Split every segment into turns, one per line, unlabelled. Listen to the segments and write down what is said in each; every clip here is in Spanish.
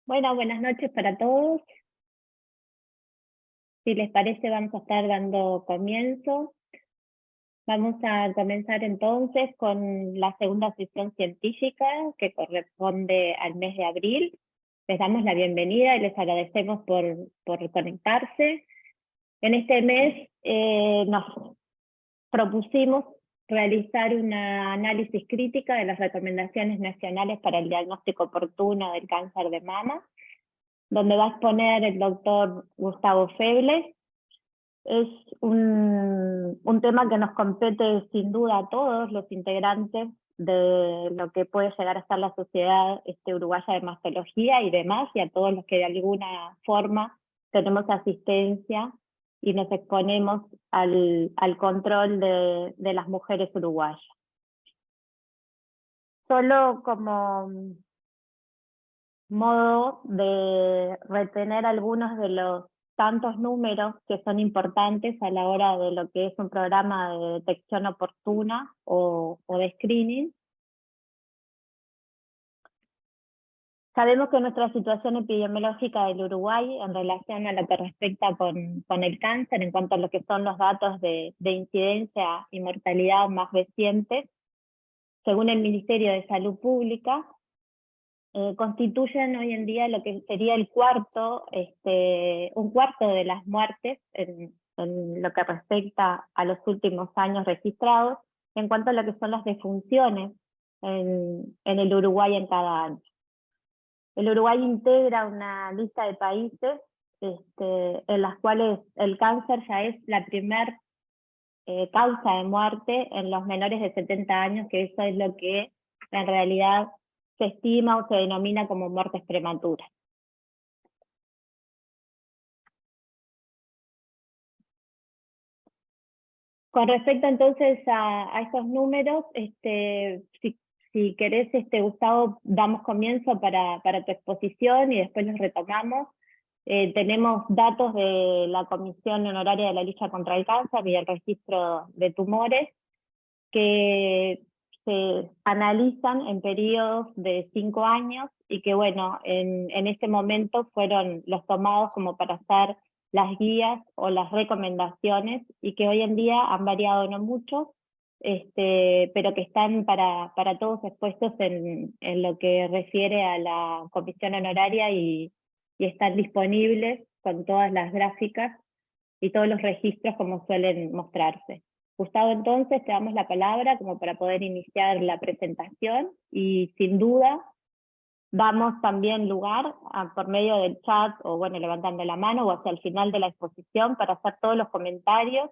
Bueno, buenas noches para todos. Si les parece, vamos a estar dando comienzo. Vamos a comenzar entonces con la segunda sesión científica que corresponde al mes de abril. Les damos la bienvenida y les agradecemos por conectarse. En este mes nos propusimos realizar un análisis crítica de las recomendaciones nacionales para el diagnóstico oportuno del cáncer de mama, donde va a exponer el doctor Gustavo Feble. Es un tema que nos compete sin duda a todos los integrantes de lo que puede llegar a ser la Sociedad Uruguaya de Mastología y demás, y a todos los que de alguna forma tenemos asistencia y nos exponemos al control de las mujeres uruguayas. Solo como modo de retener algunos de los tantos números que son importantes a la hora de lo que es un programa de detección oportuna o de screening. Sabemos que nuestra situación epidemiológica del Uruguay en relación a lo que respecta con el cáncer, en cuanto a lo que son los datos de incidencia y mortalidad más recientes, según el Ministerio de Salud Pública, constituyen hoy en día lo que sería un cuarto de las muertes en lo que respecta a los últimos años registrados, en cuanto a lo que son las defunciones en el Uruguay en cada año. El Uruguay integra una lista de países en las cuales el cáncer ya es la primera causa de muerte en los menores de 70 años, que eso es lo que en realidad se estima o se denomina como muertes prematuras. Con respecto entonces a estos números, si querés, Gustavo, damos comienzo para tu exposición y después los retomamos. Tenemos datos de la Comisión Honoraria de la Lucha contra el Cáncer y el Registro de Tumores, que se analizan en periodos de 5 años y que, bueno, en este momento fueron los tomados como para hacer las guías o las recomendaciones, y que hoy en día han variado no mucho, pero que están para todos expuestos en lo que refiere a la comisión honoraria y están disponibles con todas las gráficas y todos los registros como suelen mostrarse. Gustavo, entonces te damos la palabra como para poder iniciar la presentación, y sin duda damos también lugar por medio del chat o bueno, levantando la mano o hacia el final de la exposición para hacer todos los comentarios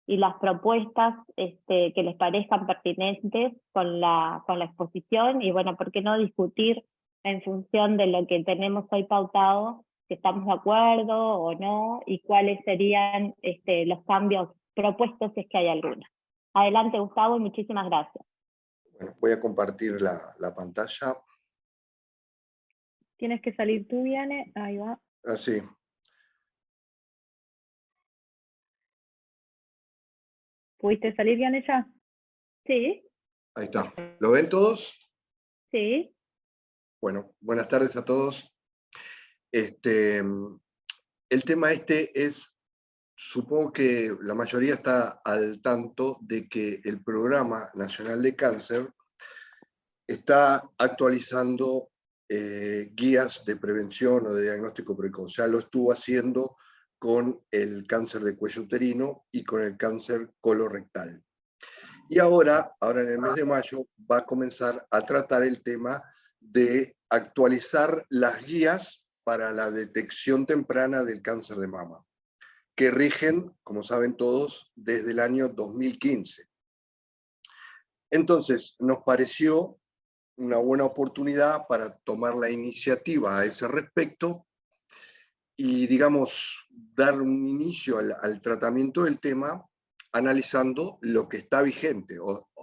y las propuestas que les parezcan pertinentes con la exposición, y bueno, ¿por qué no discutir en función de lo que tenemos hoy pautado, si estamos de acuerdo o no, y cuáles serían los cambios propuestos si es que hay alguna? Adelante, Gustavo, y muchísimas gracias.
Bueno, voy a compartir la pantalla.
Tienes que salir tú, Viane. Ahí va.
Así.
¿Pudiste salir, Viane, ya? Sí.
Ahí está. ¿Lo ven todos?
Sí.
Bueno, buenas tardes a todos. El tema es, supongo que la mayoría está al tanto de que el Programa Nacional de Cáncer está actualizando guías de prevención o de diagnóstico precoz. Ya lo estuvo haciendo con el cáncer de cuello uterino y con el cáncer colorectal. Y ahora en el mes de mayo, va a comenzar a tratar el tema de actualizar las guías para la detección temprana del cáncer de mama, que rigen, como saben todos, desde el año 2015. Entonces, nos pareció una buena oportunidad para tomar la iniciativa a ese respecto y, digamos, dar un inicio al tratamiento del tema analizando lo que está vigente,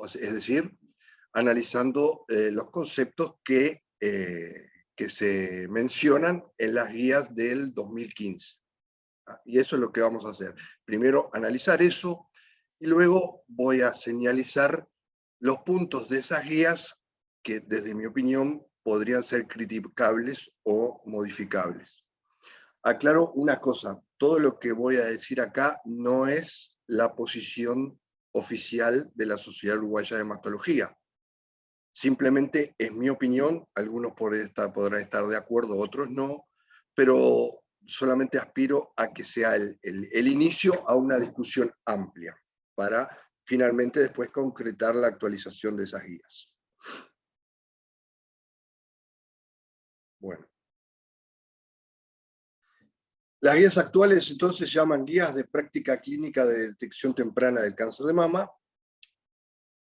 es decir, analizando los conceptos que se mencionan en las guías del 2015. Y eso es lo que vamos a hacer. Primero, analizar eso, y luego voy a señalizar los puntos de esas guías que, desde mi opinión, podrían ser criticables o modificables. Aclaro una cosa, todo lo que voy a decir acá no es la posición oficial de la Sociedad Uruguaya de Mastología. Simplemente es mi opinión, algunos podrán estar de acuerdo, otros no, pero solamente aspiro a que sea el inicio a una discusión amplia para finalmente después concretar la actualización de esas guías. Bueno. Las guías actuales entonces se llaman guías de práctica clínica de detección temprana del cáncer de mama,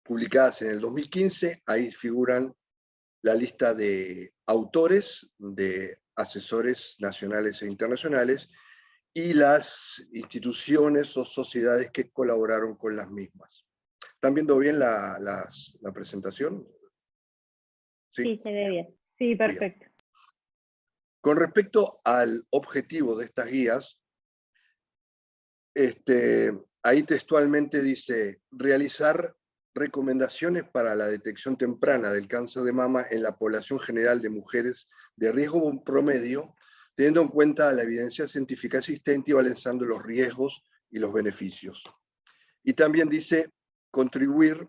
publicadas en el 2015, ahí figuran la lista de autores, de asesores nacionales e internacionales, y las instituciones o sociedades que colaboraron con las mismas. ¿Están viendo bien la presentación?
Sí, se ve bien. Sí, perfecto.
Bien. Con respecto al objetivo de estas guías, ahí textualmente dice, realizar recomendaciones para la detección temprana del cáncer de mama en la población general de mujeres de riesgo promedio, teniendo en cuenta la evidencia científica existente y balanceando los riesgos y los beneficios. Y también dice, contribuir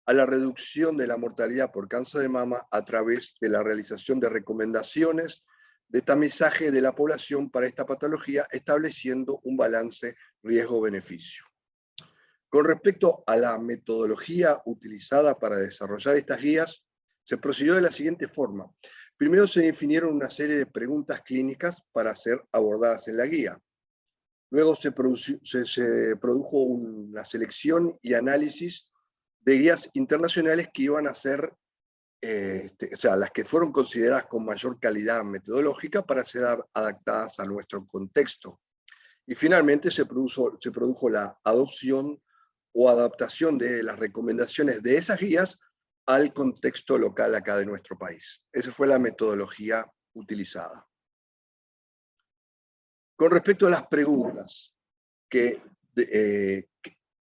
a la reducción de la mortalidad por cáncer de mama a través de la realización de recomendaciones de tamizaje de la población para esta patología, estableciendo un balance riesgo-beneficio. Con respecto a la metodología utilizada para desarrollar estas guías, se procedió de la siguiente forma. Primero se definieron una serie de preguntas clínicas para ser abordadas en la guía. Luego se produjo una selección y análisis de guías internacionales que iban a ser, o sea, las que fueron consideradas con mayor calidad metodológica para ser adaptadas a nuestro contexto. Y finalmente se produjo la adopción o adaptación de las recomendaciones de esas guías al contexto local acá de nuestro país. Esa fue la metodología utilizada. Con respecto a las preguntas que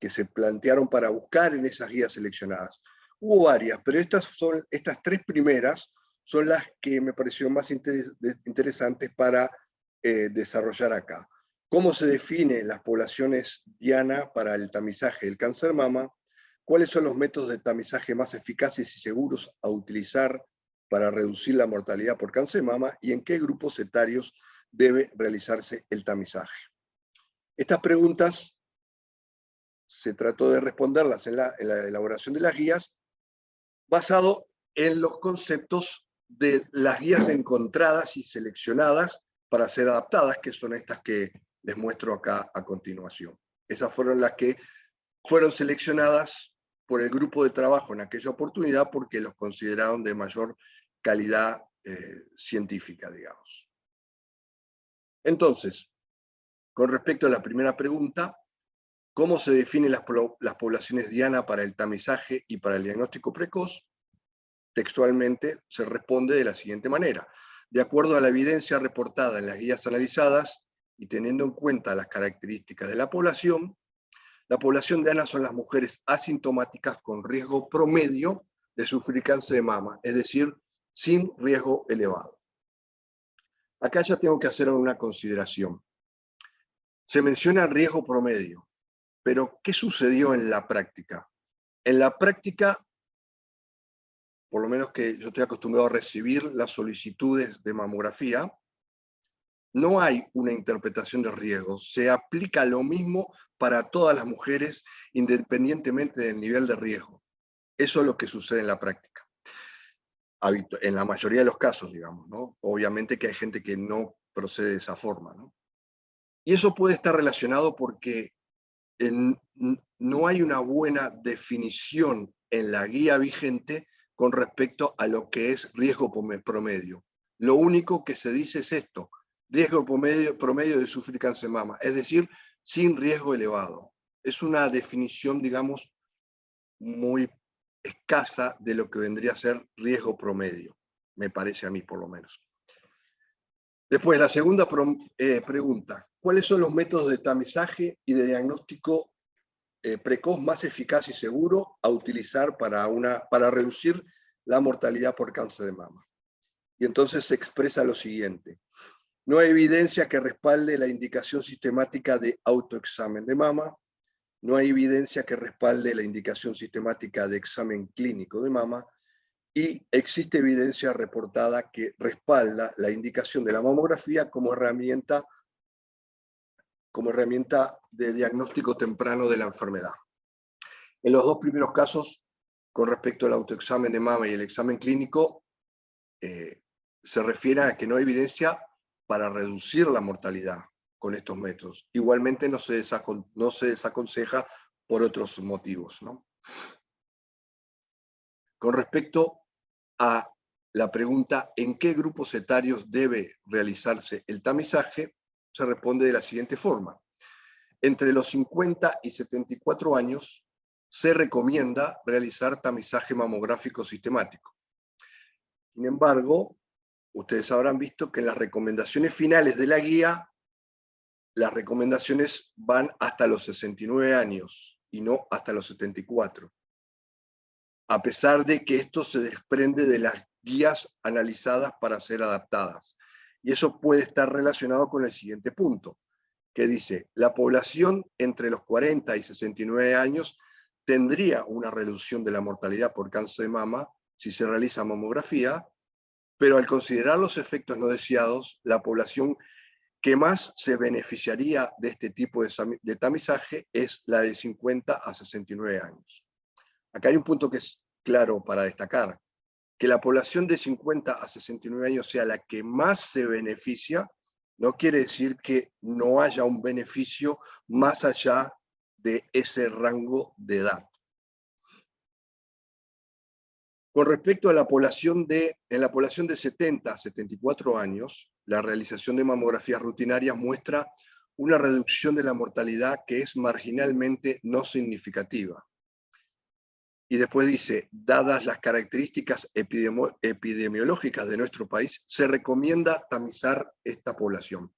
se plantearon para buscar en esas guías seleccionadas, hubo varias, pero estas tres primeras son las que me parecieron más interesantes para desarrollar acá. ¿Cómo se definen las poblaciones diana para el tamizaje del cáncer de mama? ¿Cuáles son los métodos de tamizaje más eficaces y seguros a utilizar para reducir la mortalidad por cáncer de mama? ¿Y en qué grupos etarios debe realizarse el tamizaje? Estas preguntas se trató de responderlas en la elaboración de las guías basado en los conceptos de las guías encontradas y seleccionadas para ser adaptadas, que son estas que les muestro acá a continuación. Esas fueron las que fueron seleccionadas por el grupo de trabajo en aquella oportunidad porque los consideraron de mayor calidad científica, digamos. Entonces, con respecto a la primera pregunta, ¿cómo se definen las poblaciones diana para el tamizaje y para el diagnóstico precoz? Textualmente se responde de la siguiente manera. De acuerdo a la evidencia reportada en las guías analizadas y teniendo en cuenta las características de la población diana son las mujeres asintomáticas con riesgo promedio de sufrir cáncer de mama, es decir, sin riesgo elevado. Acá ya tengo que hacer una consideración. Se menciona el riesgo promedio, pero ¿qué sucedió en la práctica? En la práctica, por lo menos que yo estoy acostumbrado a recibir las solicitudes de mamografía, no hay una interpretación de riesgo. Se aplica lo mismo para todas las mujeres, independientemente del nivel de riesgo. Eso es lo que sucede en la práctica. En la mayoría de los casos, digamos, ¿no? Obviamente que hay gente que no procede de esa forma, ¿no? Y eso puede estar relacionado porque no hay una buena definición en la guía vigente con respecto a lo que es riesgo promedio. Lo único que se dice es esto, riesgo promedio de sufrir cáncer de mama, es decir, sin riesgo elevado. Es una definición, digamos, muy escasa de lo que vendría a ser riesgo promedio, me parece a mí por lo menos. Después, la segunda pregunta, ¿cuáles son los métodos de tamizaje y de diagnóstico precoz más eficaz y seguro a utilizar para reducir la mortalidad por cáncer de mama. Y entonces se expresa lo siguiente: no hay evidencia que respalde la indicación sistemática de autoexamen de mama, no hay evidencia que respalde la indicación sistemática de examen clínico de mama, y existe evidencia reportada que respalda la indicación de la mamografía como herramienta de diagnóstico temprano de la enfermedad. En los dos primeros casos, con respecto al autoexamen de mama y el examen clínico, se refiere a que no hay evidencia para reducir la mortalidad con estos métodos. Igualmente no se desaconseja por otros motivos, ¿no? Con respecto a la pregunta ¿en qué grupos etarios debe realizarse el tamizaje?, se responde de la siguiente forma. Entre los 50 y 74 años se recomienda realizar tamizaje mamográfico sistemático. Sin embargo, ustedes habrán visto que en las recomendaciones finales de la guía, las recomendaciones van hasta los 69 años y no hasta los 74. A pesar de que esto se desprende de las guías analizadas para ser adaptadas. Y eso puede estar relacionado con el siguiente punto, que dice, la población entre los 40 y 69 años tendría una reducción de la mortalidad por cáncer de mama si se realiza mamografía, pero al considerar los efectos no deseados, la población que más se beneficiaría de este tipo de tamizaje es la de 50 a 69 años. Acá hay un punto que es claro para destacar, que la población de 50 a 69 años sea la que más se beneficia, no quiere decir que no haya un beneficio más allá de ese rango de edad. Con respecto a la población en la población de 70 a 74 años, la realización de mamografías rutinarias muestra una reducción de la mortalidad que es marginalmente no significativa. Y después dice, dadas las características epidemiológicas de nuestro país, se recomienda tamizar esta población.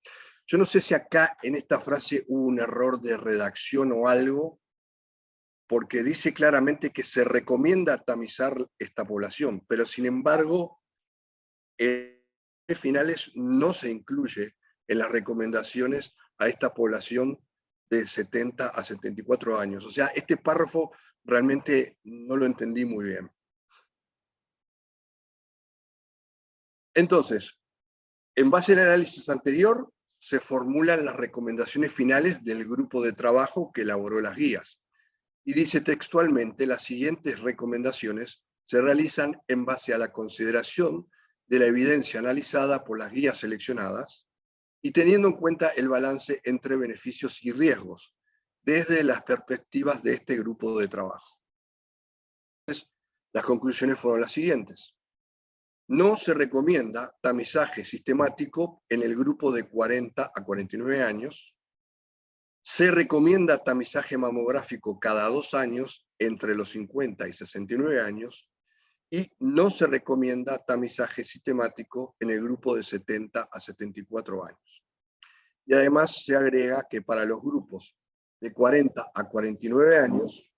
Yo no sé si acá en esta frase hubo un error de redacción o algo, porque dice claramente que se recomienda tamizar esta población, pero sin embargo, en finales no se incluye en las recomendaciones a esta población de 70 a 74 años. O sea, este párrafo realmente no lo entendí muy bien. Entonces, en base al análisis anterior, se formulan las recomendaciones finales del grupo de trabajo que elaboró las guías. Y dice textualmente, las siguientes recomendaciones se realizan en base a la consideración de la evidencia analizada por las guías seleccionadas y teniendo en cuenta el balance entre beneficios y riesgos desde las perspectivas de este grupo de trabajo. Entonces, las conclusiones fueron las siguientes. No se recomienda tamizaje sistemático en el grupo de 40 a 49 años. Se recomienda tamizaje mamográfico cada 2 años entre los 50 y 69 años y no se recomienda tamizaje sistemático en el grupo de 70 a 74 años. Y además se agrega que para los grupos de 40 a 49 años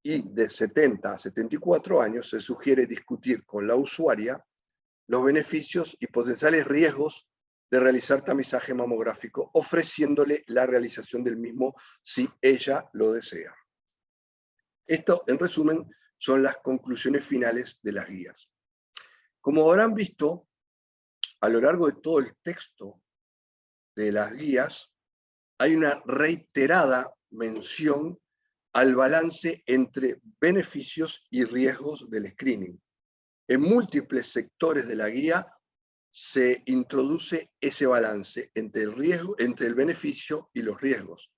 y de 70 a 74 años se sugiere discutir con la usuaria los beneficios y potenciales riesgos de realizar tamizaje mamográfico, ofreciéndole la realización del mismo si ella lo desea. Esto, en resumen, son las conclusiones finales de las guías. Como habrán visto, a lo largo de todo el texto de las guías, hay una reiterada mención al balance entre beneficios y riesgos del screening. En múltiples sectores de la guía se introduce ese balance entre el riesgo, entre el beneficio y los riesgos.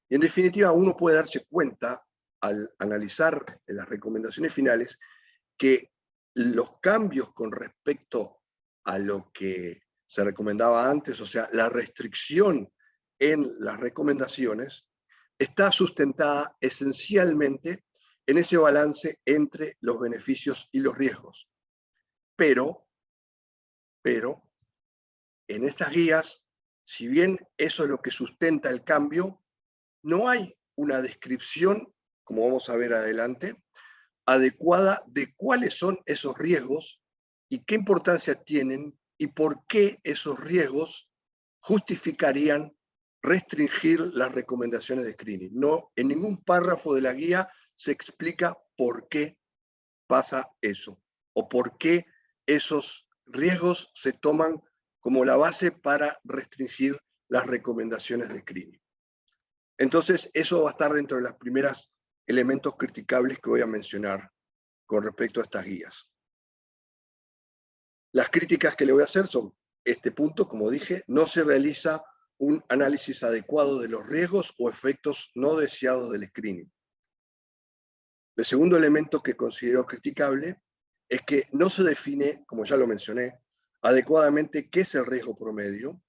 Y en definitiva, uno puede darse cuenta, al analizar las recomendaciones finales, que los cambios con respecto a lo que se recomendaba antes, o sea, la restricción en las recomendaciones, está sustentada esencialmente en ese balance entre los beneficios y los riesgos. Pero en estas guías, si bien eso es lo que sustenta el cambio, no hay una descripción, como vamos a ver adelante, adecuada de cuáles son esos riesgos y qué importancia tienen y por qué esos riesgos justificarían restringir las recomendaciones de screening. No, en ningún párrafo de la guía se explica por qué pasa eso o por qué esos riesgos se toman como la base para restringir las recomendaciones de screening. Entonces, eso va a estar dentro de los primeros elementos criticables que voy a mencionar con respecto a estas guías. Las críticas que le voy a hacer son este punto, como dije, no se realiza un análisis adecuado de los riesgos o efectos no deseados del screening. El segundo elemento que considero criticable es que no se define, como ya lo mencioné, adecuadamente qué es el riesgo promedio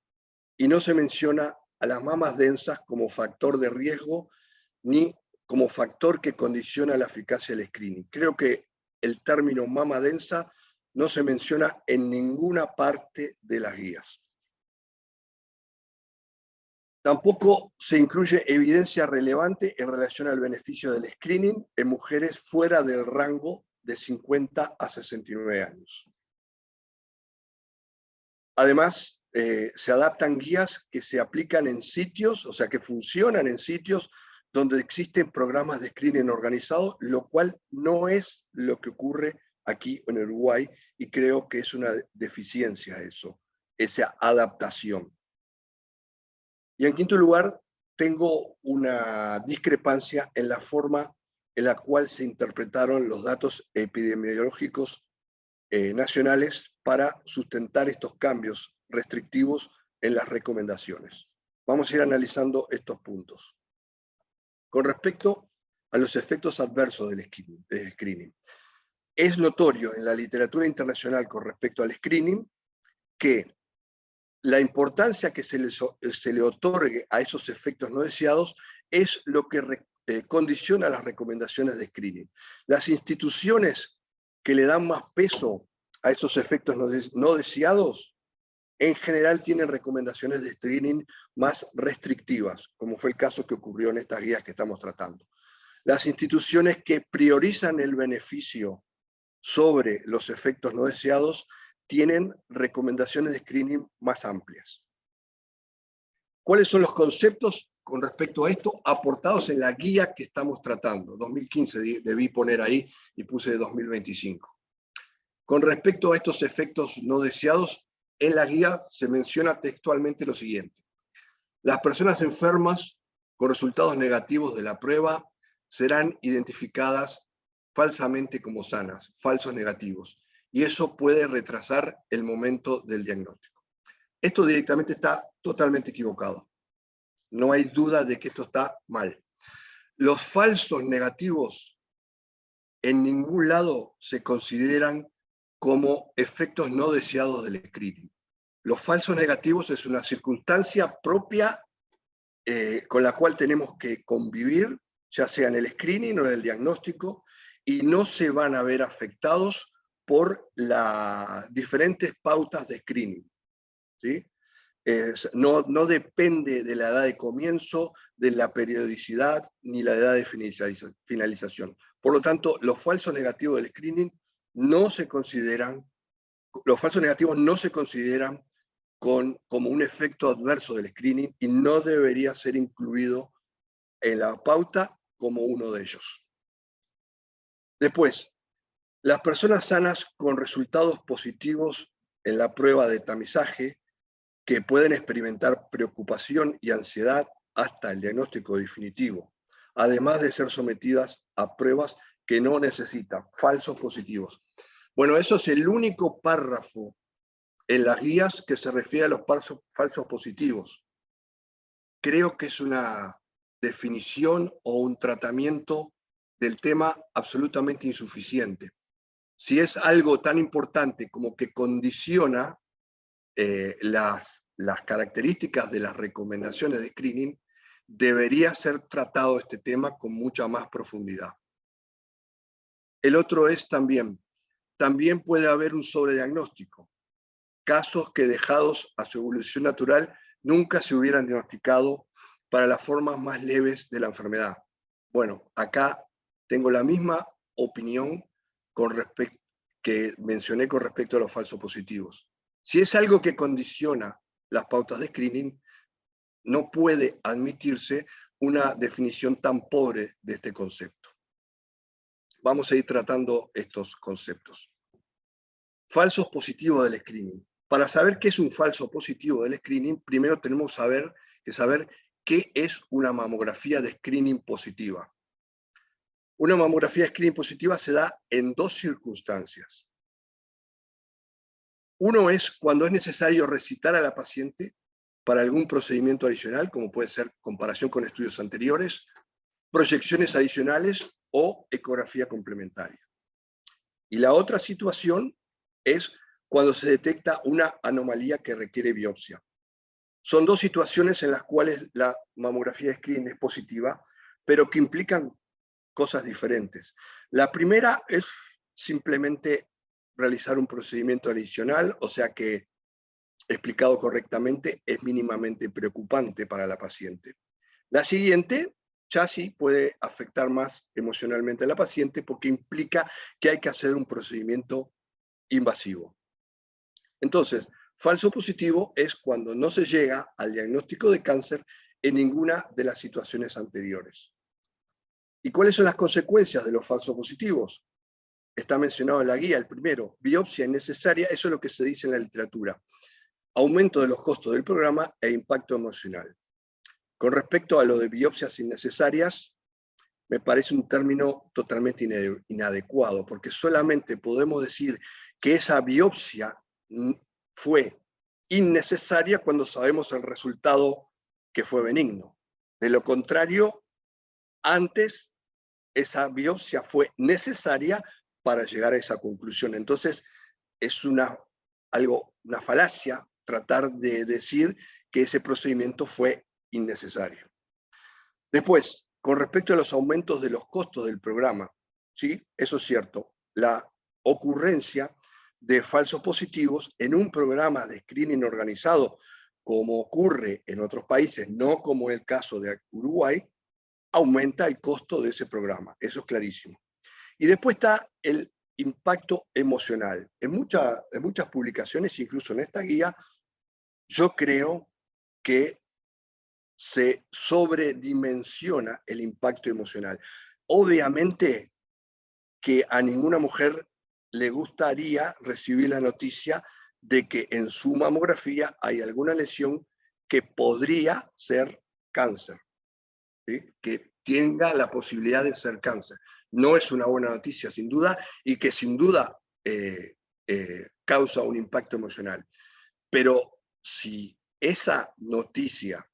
y no se menciona a las mamas densas como factor de riesgo ni como factor que condiciona la eficacia del screening. Creo que el término mama densa no se menciona en ninguna parte de las guías. Tampoco se incluye evidencia relevante en relación al beneficio del screening en mujeres fuera del rango de 50 a 69 años. Además, se adaptan guías que se aplican en sitios, o sea, que funcionan en sitios donde existen programas de screening organizados, lo cual no es lo que ocurre aquí en Uruguay, y creo que es una deficiencia eso, esa adaptación. Y en quinto lugar, tengo una discrepancia en la forma en la cual se interpretaron los datos epidemiológicos nacionales para sustentar estos cambios restrictivos en las recomendaciones. Vamos a ir analizando estos puntos. Con respecto a los efectos adversos del screening, es notorio en la literatura internacional con respecto al screening que la importancia que se le otorgue a esos efectos no deseados es lo que condiciona las recomendaciones de screening. Las instituciones que le dan más peso a esos efectos no deseados, en general tienen recomendaciones de screening más restrictivas, como fue el caso que ocurrió en estas guías que estamos tratando. Las instituciones que priorizan el beneficio sobre los efectos no deseados tienen recomendaciones de screening más amplias. ¿Cuáles son los conceptos con respecto a esto aportados en la guía que estamos tratando? 2015 debí poner ahí y puse 2025. Con respecto a estos efectos no deseados, en la guía se menciona textualmente lo siguiente. Las personas enfermas con resultados negativos de la prueba serán identificadas falsamente como sanas, falsos negativos, y eso puede retrasar el momento del diagnóstico. Esto directamente está totalmente equivocado. No hay duda de que esto está mal. Los falsos negativos en ningún lado se consideran como efectos no deseados del screening. Los falsos negativos es una circunstancia propia con la cual tenemos que convivir, ya sea en el screening o en el diagnóstico, y no se van a ver afectados por las diferentes pautas de screening, ¿sí? No depende de la edad de comienzo, de la periodicidad, ni la edad de finalización. Por lo tanto, los falsos negativos del screening no se consideran, los falsos negativos no se consideran como un efecto adverso del screening y no debería ser incluido en la pauta como uno de ellos. Después, las personas sanas con resultados positivos en la prueba de tamizaje que pueden experimentar preocupación y ansiedad hasta el diagnóstico definitivo, además de ser sometidas a pruebas que no necesitan, falsos positivos. Bueno, eso es el único párrafo en las guías que se refiere a los falsos positivos. Creo que es una definición o un tratamiento del tema absolutamente insuficiente. Si es algo tan importante como que condiciona las características de las recomendaciones de screening, debería ser tratado este tema con mucha más profundidad. El otro es también puede haber un sobrediagnóstico. Casos que dejados a su evolución natural nunca se hubieran diagnosticado para las formas más leves de la enfermedad. Bueno, acá tengo la misma opinión que mencioné con respecto a los falsos positivos. Si es algo que condiciona las pautas de screening, no puede admitirse una definición tan pobre de este concepto. Vamos a ir tratando estos conceptos. Falsos positivos del screening. Para saber qué es un falso positivo del screening, primero tenemos que saber qué es una mamografía de screening positiva. Una mamografía de screening positiva se da en dos circunstancias. Uno es cuando es necesario recitar a la paciente para algún procedimiento adicional, como puede ser comparación con estudios anteriores, proyecciones adicionales o ecografía complementaria. Y la otra situación es cuando se detecta una anomalía que requiere biopsia. Son dos situaciones en las cuales la mamografía de screening es positiva, pero que implican cosas diferentes. La primera es simplemente realizar un procedimiento adicional, o sea que, explicado correctamente, es mínimamente preocupante para la paciente. La siguiente ya sí puede afectar más emocionalmente a la paciente porque implica que hay que hacer un procedimiento invasivo. Entonces, falso positivo es cuando no se llega al diagnóstico de cáncer en ninguna de las situaciones anteriores. ¿Y cuáles son las consecuencias de los falsos positivos? Está mencionado en la guía, el primero, biopsia innecesaria, eso es lo que se dice en la literatura. Aumento de los costos del programa e impacto emocional. Con respecto a lo de biopsias innecesarias, me parece un término totalmente inadecuado, porque solamente podemos decir que esa biopsia fue innecesaria cuando sabemos el resultado que fue benigno. De lo contrario, antes esa biopsia fue necesaria para llegar a esa conclusión. Entonces, es una falacia tratar de decir que ese procedimiento fue innecesario. Después, con respecto a los aumentos de los costos del programa, ¿sí? Eso es cierto. La ocurrencia de falsos positivos en un programa de screening organizado, como ocurre en otros países, no como el caso de Uruguay, aumenta el costo de ese programa. Eso es clarísimo. Y después está el impacto emocional. En muchas publicaciones, incluso en esta guía, yo creo que se sobredimensiona el impacto emocional. Obviamente que a ninguna mujer le gustaría recibir la noticia de que en su mamografía hay alguna lesión que podría ser cáncer, ¿sí? Que tenga la posibilidad de ser cáncer. No es una buena noticia, sin duda, y que sin duda causa un impacto emocional. Pero si esa noticia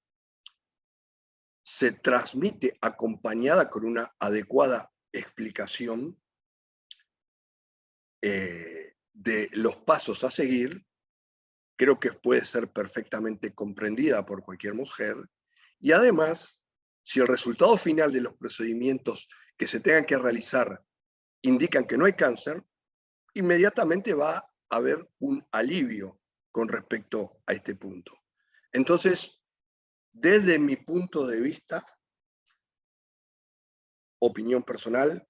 se transmite acompañada con una adecuada explicación de los pasos a seguir, creo que puede ser perfectamente comprendida por cualquier mujer. Y además, si el resultado final de los procedimientos que se tengan que realizar indican que no hay cáncer, inmediatamente va a haber un alivio con respecto a este punto. Entonces, desde mi punto de vista, opinión personal,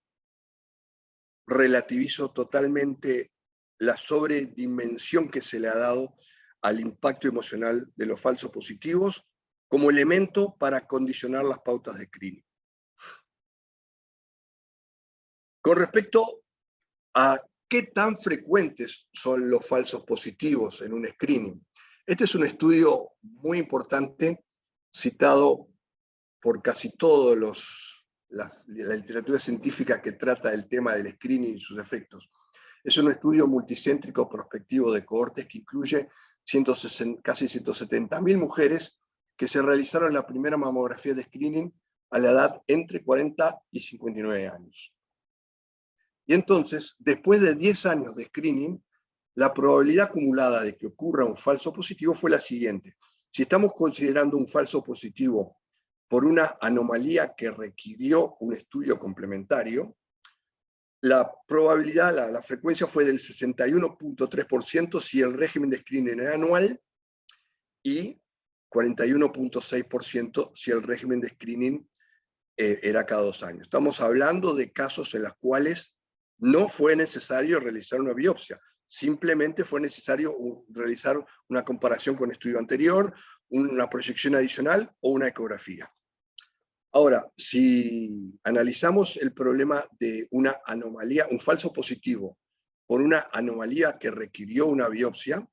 relativizo totalmente la sobredimensión que se le ha dado al impacto emocional de los falsos positivos como elemento para condicionar las pautas de screening. Con respecto a qué tan frecuentes son los falsos positivos en un screening, este es un estudio muy importante citado por casi todos la literatura científica que trata el tema del screening y sus efectos. Es un estudio multicéntrico prospectivo de cohortes que incluye casi 170.000 mujeres que se realizaron la primera mamografía de screening a la edad entre 40 y 59 años. Y entonces, después de 10 años de screening, la probabilidad acumulada de que ocurra un falso positivo fue la siguiente. Si estamos considerando un falso positivo por una anomalía que requirió un estudio complementario, la probabilidad, la frecuencia fue del 61.3% si el régimen de screening era anual y 41.6% si el régimen de screening era cada 2 años. Estamos hablando de casos en los cuales no fue necesario realizar una biopsia, simplemente fue necesario realizar una comparación con estudio anterior, una proyección adicional o una ecografía. Ahora, si analizamos el problema de una anomalía, un falso positivo, por una anomalía que requirió una biopsia,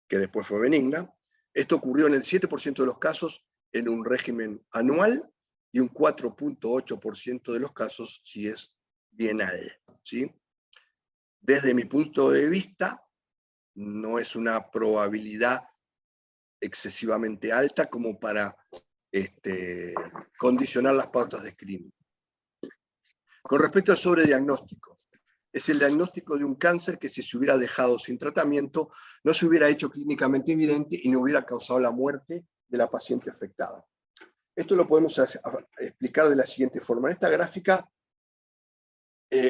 que después fue benigna, esto ocurrió en el 7% de los casos en un régimen anual y un 4.8% de los casos si es bienal, ¿sí? Desde mi punto de vista, no es una probabilidad excesivamente alta como para condicionar las pautas de screening. Con respecto al sobrediagnóstico, es el diagnóstico de un cáncer que si se hubiera dejado sin tratamiento, no se hubiera hecho clínicamente evidente y no hubiera causado la muerte de la paciente afectada. Esto lo podemos explicar de la siguiente forma. En esta gráfica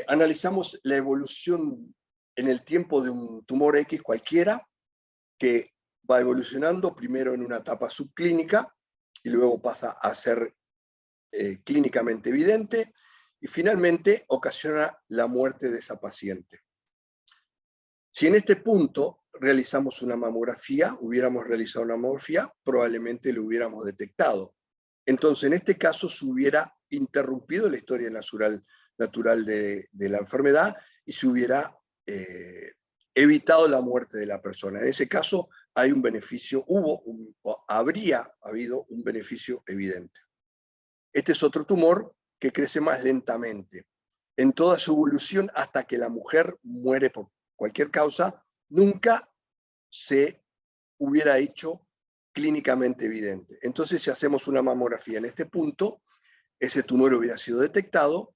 analizamos la evolución en el tiempo de un tumor X cualquiera, que va evolucionando primero en una etapa subclínica y luego pasa a ser clínicamente evidente y finalmente ocasiona la muerte de esa paciente. Si en este punto realizamos una mamografía, hubiéramos realizado una mamografía, probablemente lo hubiéramos detectado. Entonces, en este caso, se hubiera interrumpido la historia natural de la enfermedad y se hubiera evitado la muerte de la persona. En ese caso, hay un beneficio, habría habido un beneficio evidente. Este es otro tumor que crece más lentamente. En toda su evolución, hasta que la mujer muere por cualquier causa, nunca se hubiera hecho clínicamente evidente. Entonces, si hacemos una mamografía en este punto, ese tumor hubiera sido detectado,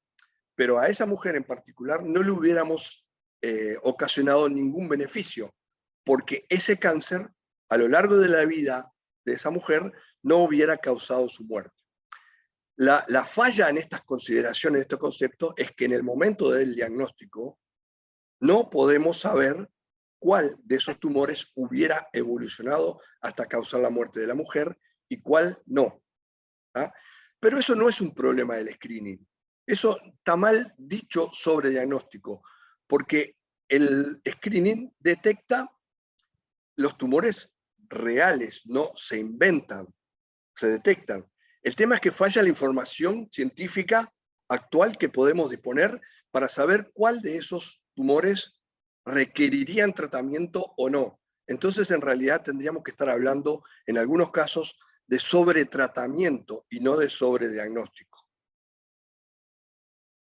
pero a esa mujer en particular no le hubiéramos ocasionado ningún beneficio, porque ese cáncer, a lo largo de la vida de esa mujer, no hubiera causado su muerte. La falla en estas consideraciones, de estos conceptos, es que en el momento del diagnóstico no podemos saber cuál de esos tumores hubiera evolucionado hasta causar la muerte de la mujer y cuál no. ¿Ah? Pero eso no es un problema del screening. Eso está mal dicho sobre diagnóstico, porque el screening detecta los tumores reales, no se inventan, se detectan. El tema es que falla la información científica actual que podemos disponer para saber cuál de esos tumores requerirían tratamiento o no. Entonces, en realidad, tendríamos que estar hablando, en algunos casos, de sobretratamiento y no de sobrediagnóstico.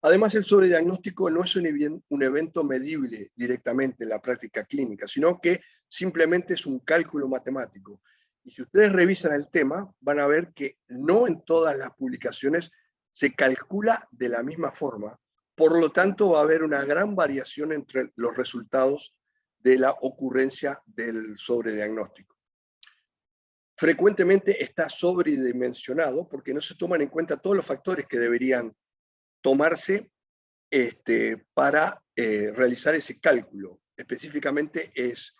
Además, el sobrediagnóstico no es un evento medible directamente en la práctica clínica, sino que simplemente es un cálculo matemático. Y si ustedes revisan el tema, van a ver que no en todas las publicaciones se calcula de la misma forma. Por lo tanto, va a haber una gran variación entre los resultados de la ocurrencia del sobrediagnóstico. Frecuentemente está sobredimensionado porque no se toman en cuenta todos los factores que deberían tomarse para realizar ese cálculo. Específicamente es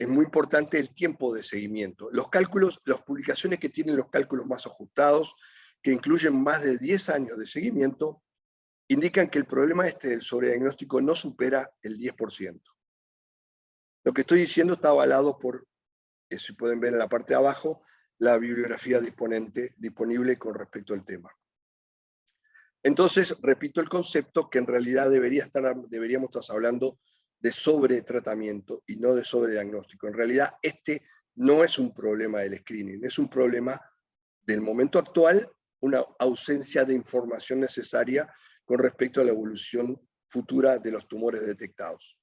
muy importante el tiempo de seguimiento. Los cálculos, las publicaciones que tienen los cálculos más ajustados, que incluyen más de 10 años de seguimiento, indican que el problema del sobrediagnóstico no supera el 10%. Lo que estoy diciendo está avalado por, si pueden ver en la parte de abajo, la bibliografía disponible con respecto al tema. Entonces, repito el concepto que en realidad deberíamos estar hablando de sobretratamiento y no de sobrediagnóstico. En realidad, este no es un problema del screening, es un problema del momento actual, una ausencia de información necesaria con respecto a la evolución futura de los tumores detectados.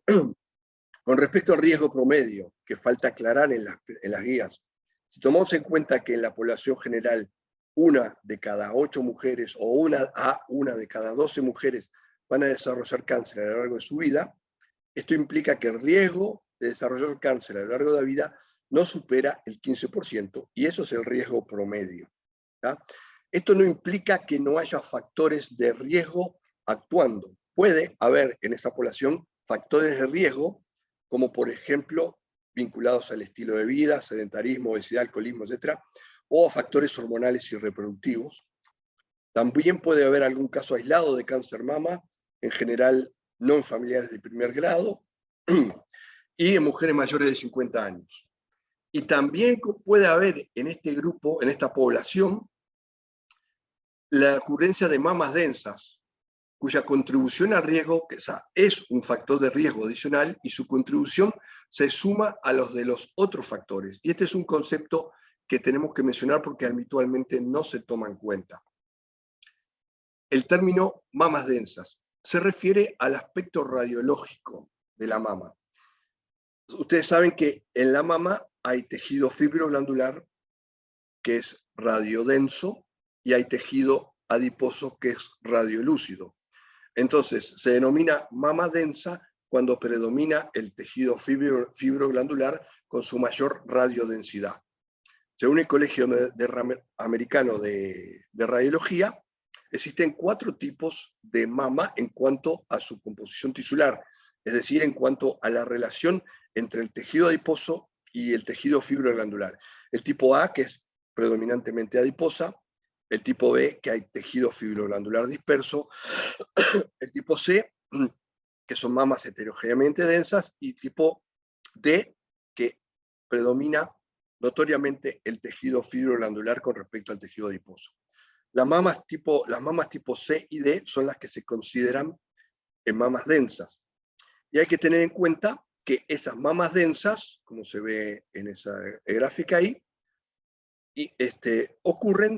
Con respecto al riesgo promedio, que falta aclarar en las guías, si tomamos en cuenta que en la población general 1 de cada 8 mujeres o 1 de cada 12 mujeres van a desarrollar cáncer a lo largo de su vida, esto implica que el riesgo de desarrollar cáncer a lo largo de la vida no supera el 15%, y eso es el riesgo promedio. ¿tá? Esto no implica que no haya factores de riesgo actuando. Puede haber en esa población factores de riesgo, como por ejemplo vinculados al estilo de vida, sedentarismo, obesidad, alcoholismo, etc., o factores hormonales y reproductivos. También puede haber algún caso aislado de cáncer mama, en general no en familiares de primer grado, y en mujeres mayores de 50 años. Y también puede haber en este grupo, en esta población, la ocurrencia de mamas densas, cuya contribución al riesgo, que es un factor de riesgo adicional, y su contribución se suma a los de los otros factores. Y este es un concepto que tenemos que mencionar porque habitualmente no se toma en cuenta. El término mamas densas se refiere al aspecto radiológico de la mama. Ustedes saben que en la mama hay tejido fibroglandular, que es radiodenso, y hay tejido adiposo, que es radiolúcido. Entonces, se denomina mama densa cuando predomina el tejido fibroglandular con su mayor radiodensidad. Según el Colegio Americano de Radiología, existen 4 tipos de mama en cuanto a su composición tisular, es decir, en cuanto a la relación entre el tejido adiposo y el tejido fibroglandular. El tipo A, que es predominantemente adiposa; el tipo B, que hay tejido fibroglandular disperso; el tipo C, que son mamas heterogéneamente densas; y tipo D, que predomina notoriamente el tejido fibroglandular con respecto al tejido adiposo. Las mamas tipo C y D son las que se consideran mamas densas. Y hay que tener en cuenta que esas mamas densas, como se ve en esa gráfica ahí,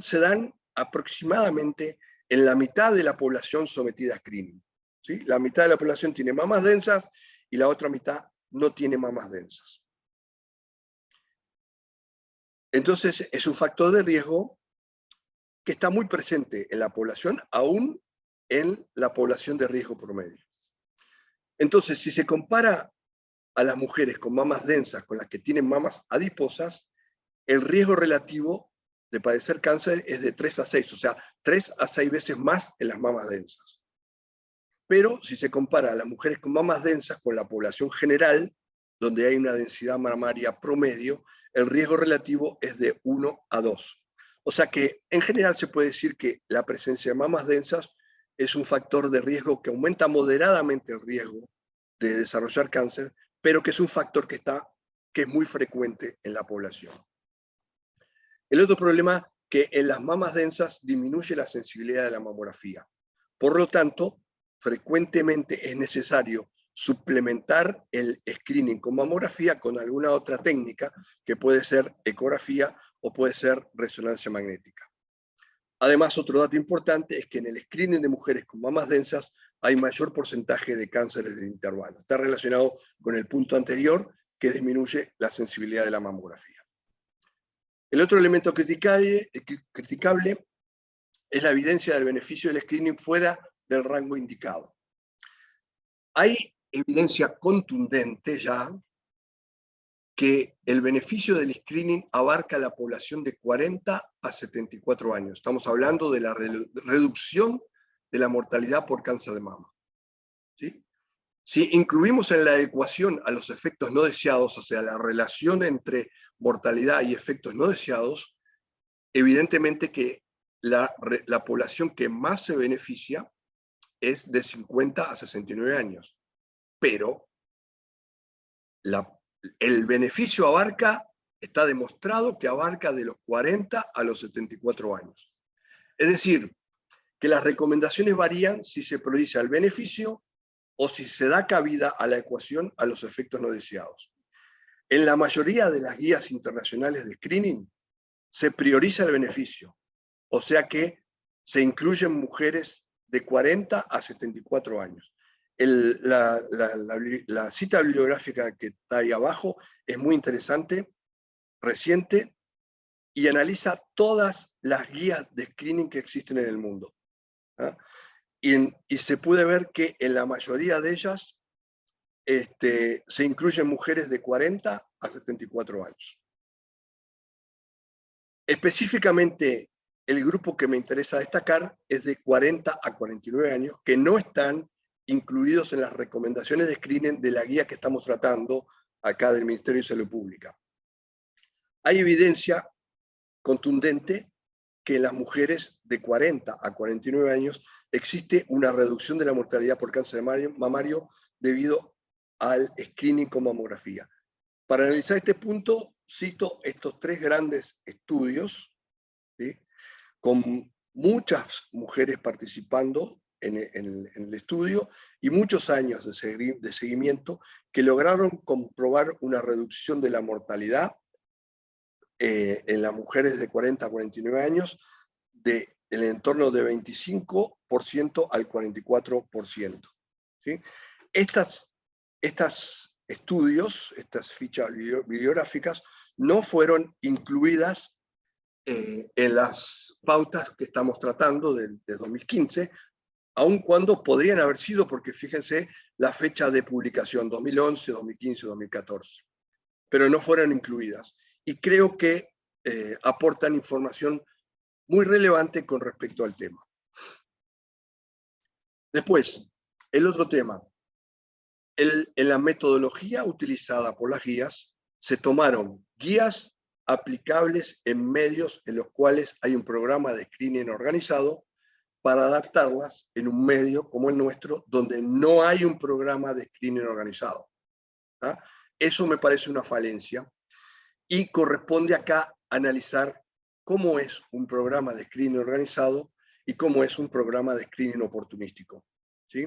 se dan aproximadamente en la mitad de la población sometida a screening. ¿Sí? La mitad de la población tiene mamas densas y la otra mitad no tiene mamas densas. Entonces, es un factor de riesgo que está muy presente en la población, aún en la población de riesgo promedio. Entonces, si se compara a las mujeres con mamas densas con las que tienen mamas adiposas, el riesgo relativo de padecer cáncer es de 3 a 6, o sea, 3 a 6 veces más en las mamas densas. Pero si se compara a las mujeres con mamas densas con la población general, donde hay una densidad mamaria promedio, el riesgo relativo es de 1 a 2. O sea que en general se puede decir que la presencia de mamas densas es un factor de riesgo que aumenta moderadamente el riesgo de desarrollar cáncer, pero que es un factor que es muy frecuente en la población. El otro problema, que en las mamas densas disminuye la sensibilidad de la mamografía. Por lo tanto, frecuentemente es necesario suplementar el screening con mamografía con alguna otra técnica, que puede ser ecografía o puede ser resonancia magnética. Además, otro dato importante es que en el screening de mujeres con mamas densas hay mayor porcentaje de cánceres de intervalo. Está relacionado con el punto anterior, que disminuye la sensibilidad de la mamografía. El otro elemento criticable es la evidencia del beneficio del screening fuera del rango indicado. Hay evidencia contundente ya que el beneficio del screening abarca la población de 40 a 74 años. Estamos hablando de la reducción de la mortalidad por cáncer de mama. ¿Sí? Si incluimos en la ecuación a los efectos no deseados, o sea, la relación entre mortalidad y efectos no deseados, evidentemente que la población que más se beneficia es de 50 a 69 años. Pero el beneficio está demostrado que abarca de los 40 a los 74 años. Es decir, que las recomendaciones varían si se prioriza el beneficio o si se da cabida a la ecuación a los efectos no deseados. En la mayoría de las guías internacionales de screening se prioriza el beneficio, o sea que se incluyen mujeres de 40 a 74 años. La cita bibliográfica que está ahí abajo es muy interesante, reciente, y analiza todas las guías de screening que existen en el mundo. ¿Ah? Y se puede ver que en la mayoría de ellas se incluyen mujeres de 40 a 74 años. Específicamente, el grupo que me interesa destacar es de 40 a 49 años, que no están incluidos en las recomendaciones de screening de la guía que estamos tratando acá del Ministerio de Salud Pública. Hay evidencia contundente que en las mujeres de 40 a 49 años existe una reducción de la mortalidad por cáncer mamario debido al screening con mamografía. Para analizar este punto, cito estos 3 grandes estudios, ¿sí?, con muchas mujeres participando en el estudio y muchos años de seguimiento que lograron comprobar una reducción de la mortalidad en las mujeres de 40 a 49 años del entorno de 25% al 44%. ¿Sí? Estos estudios, estas fichas bibliográficas, no fueron incluidas en las pautas que estamos tratando de 2015, aun cuando podrían haber sido, porque fíjense la fecha de publicación, 2011, 2015, 2014, pero no fueron incluidas. Y creo que aportan información muy relevante con respecto al tema. Después, el otro tema. En la metodología utilizada por las guías, se tomaron guías aplicables en medios en los cuales hay un programa de screening organizado para adaptarlas en un medio como el nuestro, donde no hay un programa de screening organizado. ¿Ah? Eso me parece una falencia y corresponde acá analizar cómo es un programa de screening organizado y cómo es un programa de screening oportunístico. ¿Sí?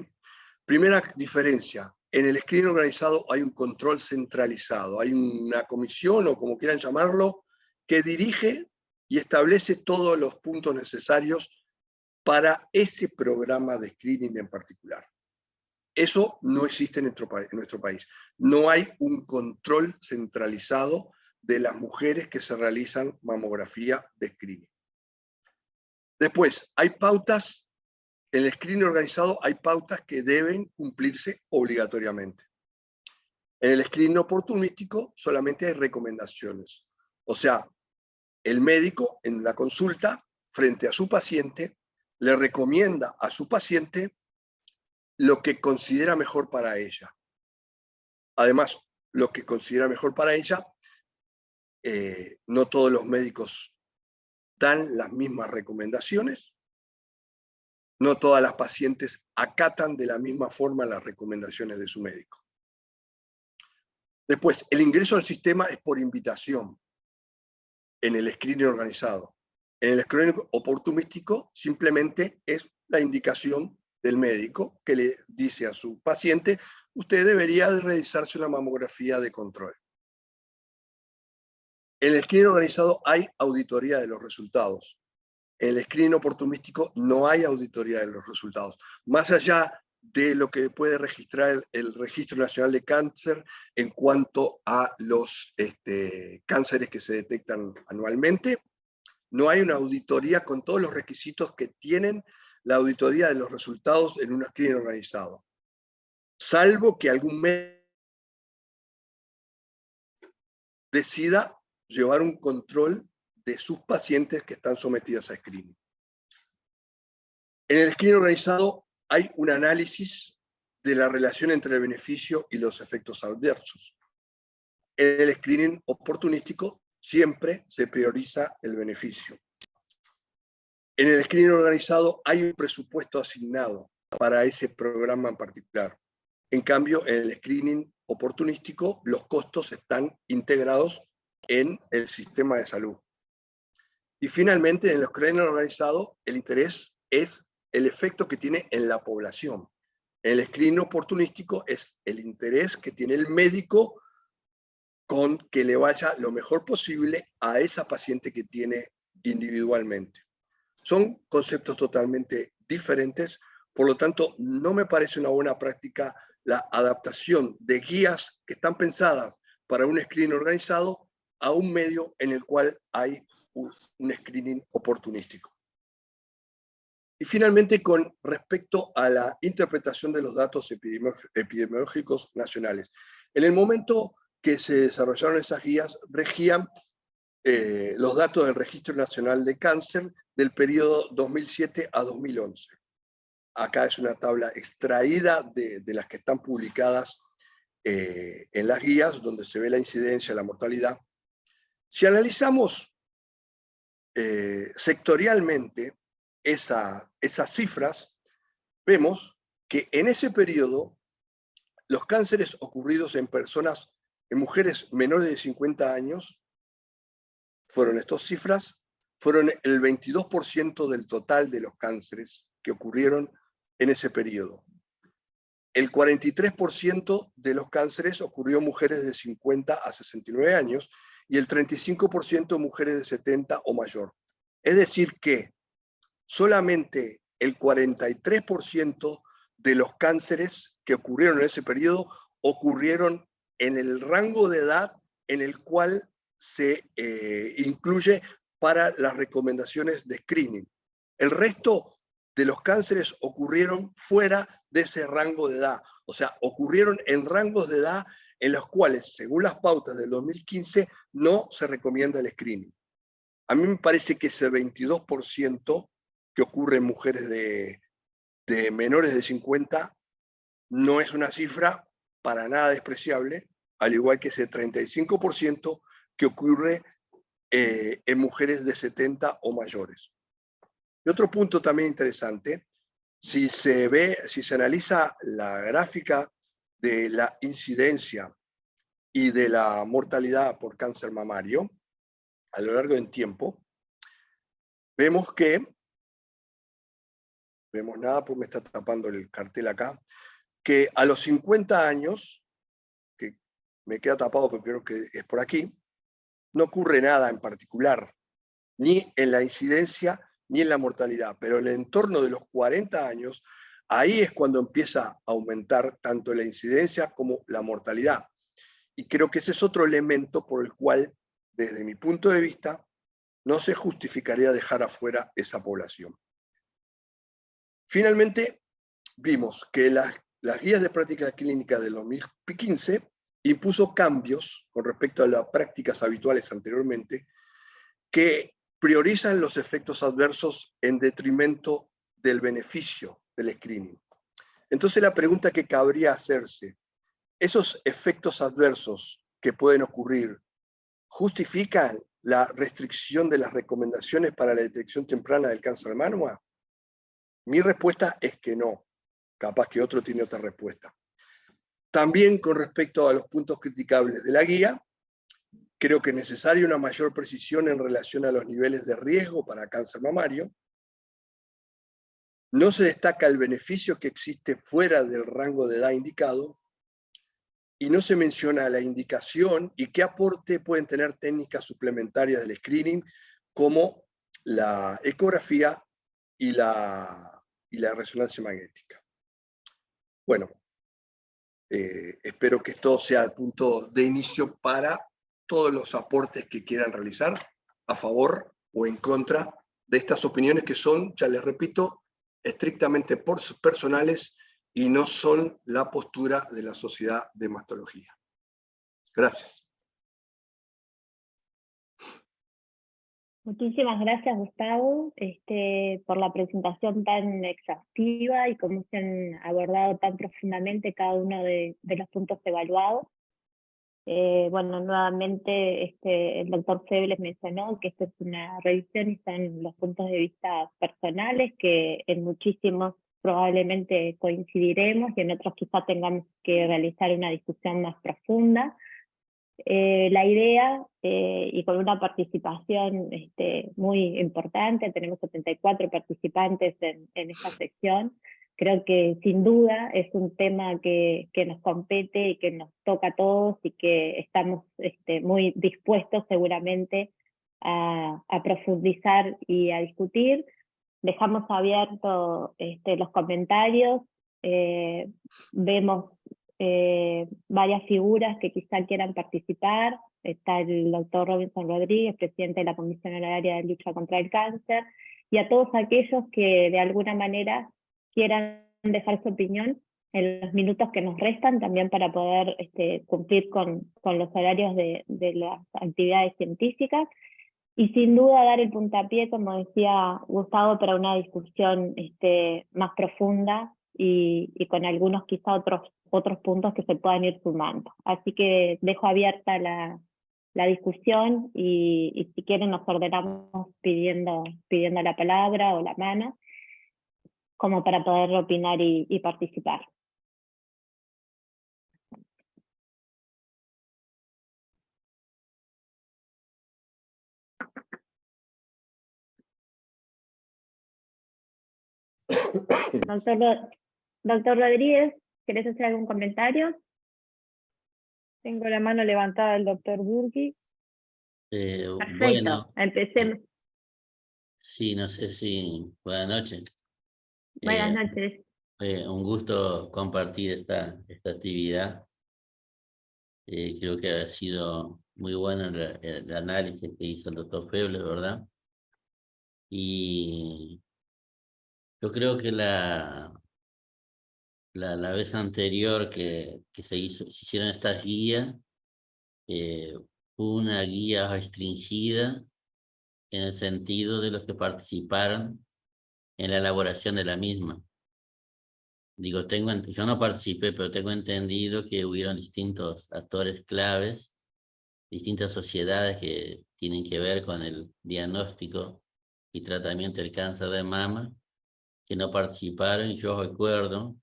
Primera diferencia, en el screening organizado hay un control centralizado, hay una comisión o como quieran llamarlo, que dirige y establece todos los puntos necesarios para ese programa de screening en particular. Eso no existe en nuestro país. No hay un control centralizado de las mujeres que se realizan mamografía de screening. Después, hay pautas, en el screening organizado hay pautas que deben cumplirse obligatoriamente. En el screening oportunístico solamente hay recomendaciones. O sea, el médico en la consulta, frente a su paciente, le recomienda a su paciente lo que considera mejor para ella. Además, lo que considera mejor para ella, no todos los médicos dan las mismas recomendaciones, no todas las pacientes acatan de la misma forma las recomendaciones de su médico. Después, el ingreso al sistema es por invitación en el screening organizado. En el screening oportunístico simplemente es la indicación del médico que le dice a su paciente: usted debería de realizarse una mamografía de control. En el screening organizado hay auditoría de los resultados. En el screening oportunístico no hay auditoría de los resultados. Más allá de lo que puede registrar el Registro Nacional de Cáncer en cuanto a los cánceres que se detectan anualmente, no hay una auditoría con todos los requisitos que tienen la auditoría de los resultados en un screening organizado. Salvo que algún médico decida llevar un control de sus pacientes que están sometidos a screening. En el screening organizado hay un análisis de la relación entre el beneficio y los efectos adversos. En el screening oportunístico siempre se prioriza el beneficio. En el screening organizado hay un presupuesto asignado para ese programa en particular. En cambio, en el screening oportunístico, los costos están integrados en el sistema de salud. Y finalmente, en el screening organizado, el interés es el efecto que tiene en la población. El screening oportunístico es el interés que tiene el médico con que le vaya lo mejor posible a esa paciente que tiene individualmente. Son conceptos totalmente diferentes, por lo tanto, no me parece una buena práctica la adaptación de guías que están pensadas para un screening organizado a un medio en el cual hay un screening oportunístico. Y finalmente, con respecto a la interpretación de los datos epidemiológicos nacionales. En el momento que se desarrollaron esas guías, regían los datos del Registro Nacional de Cáncer del periodo 2007 a 2011. Acá es una tabla extraída de las que están publicadas en las guías, donde se ve la incidencia, la mortalidad. Si analizamos sectorialmente esas cifras, vemos que en ese periodo los cánceres ocurridos en mujeres menores de 50 años, estas cifras, fueron el 22% del total de los cánceres que ocurrieron en ese periodo. El 43% de los cánceres ocurrió en mujeres de 50 a 69 años y el 35% en mujeres de 70 o mayor. Es decir que solamente el 43% de los cánceres que ocurrieron en ese periodo ocurrieron en el rango de edad en el cual se incluye para las recomendaciones de screening. El resto de los cánceres ocurrieron fuera de ese rango de edad, o sea, ocurrieron en rangos de edad en los cuales, según las pautas del 2015, no se recomienda el screening. A mí me parece que ese 22% que ocurre en mujeres de menores de 50 no es una cifra para nada despreciable, al igual que ese 35% que ocurre en mujeres de 70 o mayores. Y otro punto también interesante, si se analiza la gráfica de la incidencia y de la mortalidad por cáncer mamario a lo largo del tiempo, vemos nada porque me está tapando el cartel acá, que a los 50 años, que me queda tapado porque creo que es por aquí, no ocurre nada en particular, ni en la incidencia ni en la mortalidad, pero en el entorno de los 40 años, ahí es cuando empieza a aumentar tanto la incidencia como la mortalidad. Y creo que ese es otro elemento por el cual, desde mi punto de vista, no se justificaría dejar afuera esa población. Finalmente, vimos que las guías de práctica clínica del 2015 impuso cambios con respecto a las prácticas habituales anteriormente que priorizan los efectos adversos en detrimento del beneficio del screening. Entonces la pregunta que cabría hacerse, ¿esos efectos adversos que pueden ocurrir justifican la restricción de las recomendaciones para la detección temprana del cáncer de mama? Mi respuesta es que no. Capaz que otro tiene otra respuesta. También con respecto a los puntos criticables de la guía, creo que es necesaria una mayor precisión en relación a los niveles de riesgo para cáncer mamario. No se destaca el beneficio que existe fuera del rango de edad indicado y no se menciona la indicación y qué aporte pueden tener técnicas suplementarias del screening como la ecografía y la resonancia magnética. Bueno, espero que esto sea el punto de inicio para todos los aportes que quieran realizar a favor o en contra de estas opiniones que son, ya les repito, estrictamente personales y no son la postura de la Sociedad de Mastología. Gracias.
Muchísimas gracias, Gustavo, por la presentación tan exhaustiva y cómo se han abordado tan profundamente cada uno de los puntos evaluados. Bueno, nuevamente el doctor Febles mencionó que esto es una revisión y están los puntos de vista personales, que en muchísimos probablemente coincidiremos y en otros quizá tengamos que realizar una discusión más profunda. La idea, y con una participación muy importante, tenemos 74 participantes en esta sección, creo que sin duda es un tema que nos compete y que nos toca a todos y que estamos muy dispuestos seguramente a profundizar y a discutir. Dejamos abiertos los comentarios, vemos varias figuras que quizá quieran participar. Está el doctor Robinson Rodríguez, presidente de la Comisión Honoraria de Lucha contra el Cáncer, y a todos aquellos que de alguna manera quieran dejar su opinión en los minutos que nos restan, también para poder cumplir con los horarios de las actividades científicas, y sin duda dar el puntapié, como decía Gustavo, para una discusión más profunda y con algunos quizá otros puntos que se puedan ir sumando. Así que dejo abierta la la discusión y si quieren nos ordenamos pidiendo la palabra o la mano, como para poder opinar y participar. Doctor Rodríguez, ¿querés hacer algún comentario?
Tengo la mano levantada del doctor Burki.
Perfecto,
Bueno,
empecemos.
sí, no sé si... Buenas noches.
Buenas noches.
Un gusto compartir esta actividad. Creo que ha sido muy bueno el análisis que hizo el doctor Feble, ¿verdad? Y yo creo que la vez anterior que se hicieron estas guías, fue una guía restringida en el sentido de los que participaron en la elaboración de la misma. Digo, yo no participé, pero tengo entendido que hubieron distintos actores claves, distintas sociedades que tienen que ver con el diagnóstico y tratamiento del cáncer de mama, que no participaron. Yo recuerdo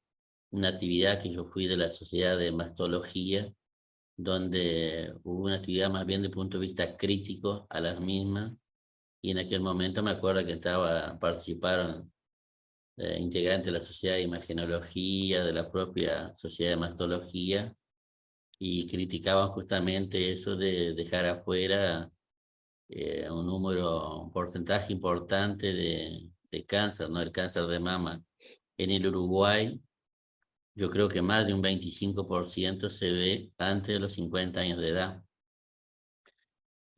una actividad que yo fui de la Sociedad de Mastología, donde hubo una actividad más bien de punto de vista crítico a las mismas, y en aquel momento me acuerdo que participaron integrantes de la Sociedad de Imagenología, de la propia Sociedad de Mastología, y criticaban justamente eso de dejar afuera un porcentaje importante de cáncer, ¿no? El cáncer de mama. En el Uruguay, yo creo que más de un 25% se ve antes de los 50 años de edad.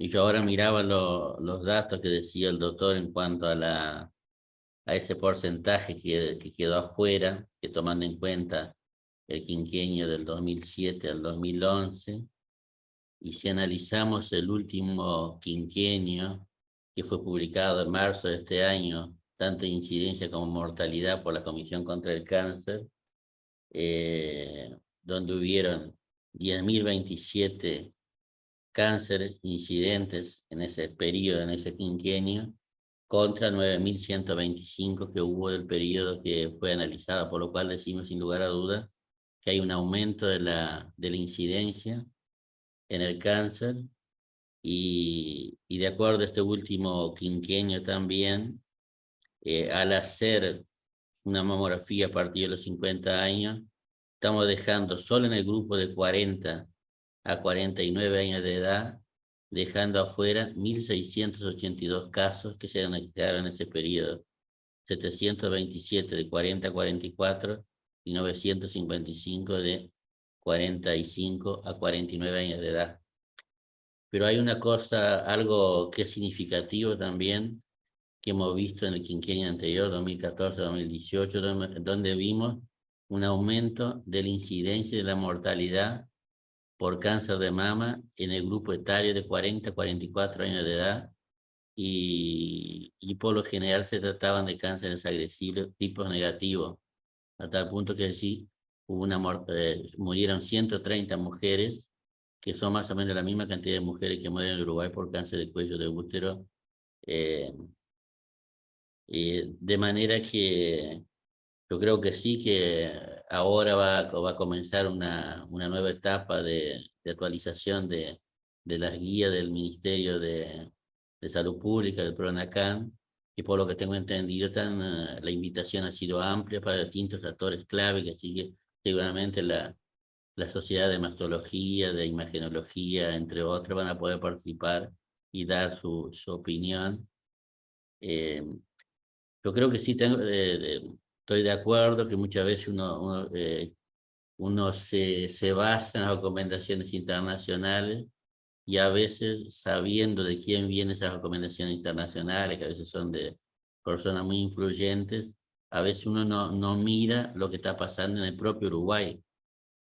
Y yo ahora miraba los datos que decía el doctor en cuanto a ese porcentaje que quedó afuera, que tomando en cuenta el quinquenio del 2007 al 2011, y si analizamos el último quinquenio, que fue publicado en marzo de este año, tanto incidencia como mortalidad por la Comisión contra el Cáncer, donde hubieron 10.027 cánceres incidentes en ese periodo, en ese quinquenio, contra 9.125 que hubo del periodo que fue analizado, por lo cual decimos sin lugar a dudas que hay un aumento de la incidencia en el cáncer, y de acuerdo a este último quinquenio también, al hacer una mamografía a partir de los 50 años, estamos dejando solo en el grupo de 40 a 49 años de edad, dejando afuera 1.682 casos que se diagnosticaron en ese periodo, 727 de 40 a 44 y 955 de 45 a 49 años de edad. Pero hay una cosa, algo que es significativo también, que hemos visto en el quinquenio anterior, 2014-2018, donde vimos un aumento de la incidencia y de la mortalidad por cáncer de mama en el grupo etario de 40 a 44 años de edad, y por lo general se trataban de cánceres agresivos tipos negativos, a tal punto que sí, murieron 130 mujeres, que son más o menos la misma cantidad de mujeres que mueren en Uruguay por cáncer de cuello de útero. De manera que yo creo que sí, que ahora va a comenzar una nueva etapa de actualización de las guías del Ministerio de Salud Pública, del PRONACAN, y por lo que tengo entendido, la invitación ha sido amplia para distintos actores clave, que sigue seguramente la Sociedad de Mastología, de Imagenología, entre otros, van a poder participar y dar su opinión. Yo creo que sí estoy de acuerdo que muchas veces uno se basa en las recomendaciones internacionales, y a veces, sabiendo de quién vienen esas recomendaciones internacionales, que a veces son de personas muy influyentes, a veces uno no mira lo que está pasando en el propio Uruguay.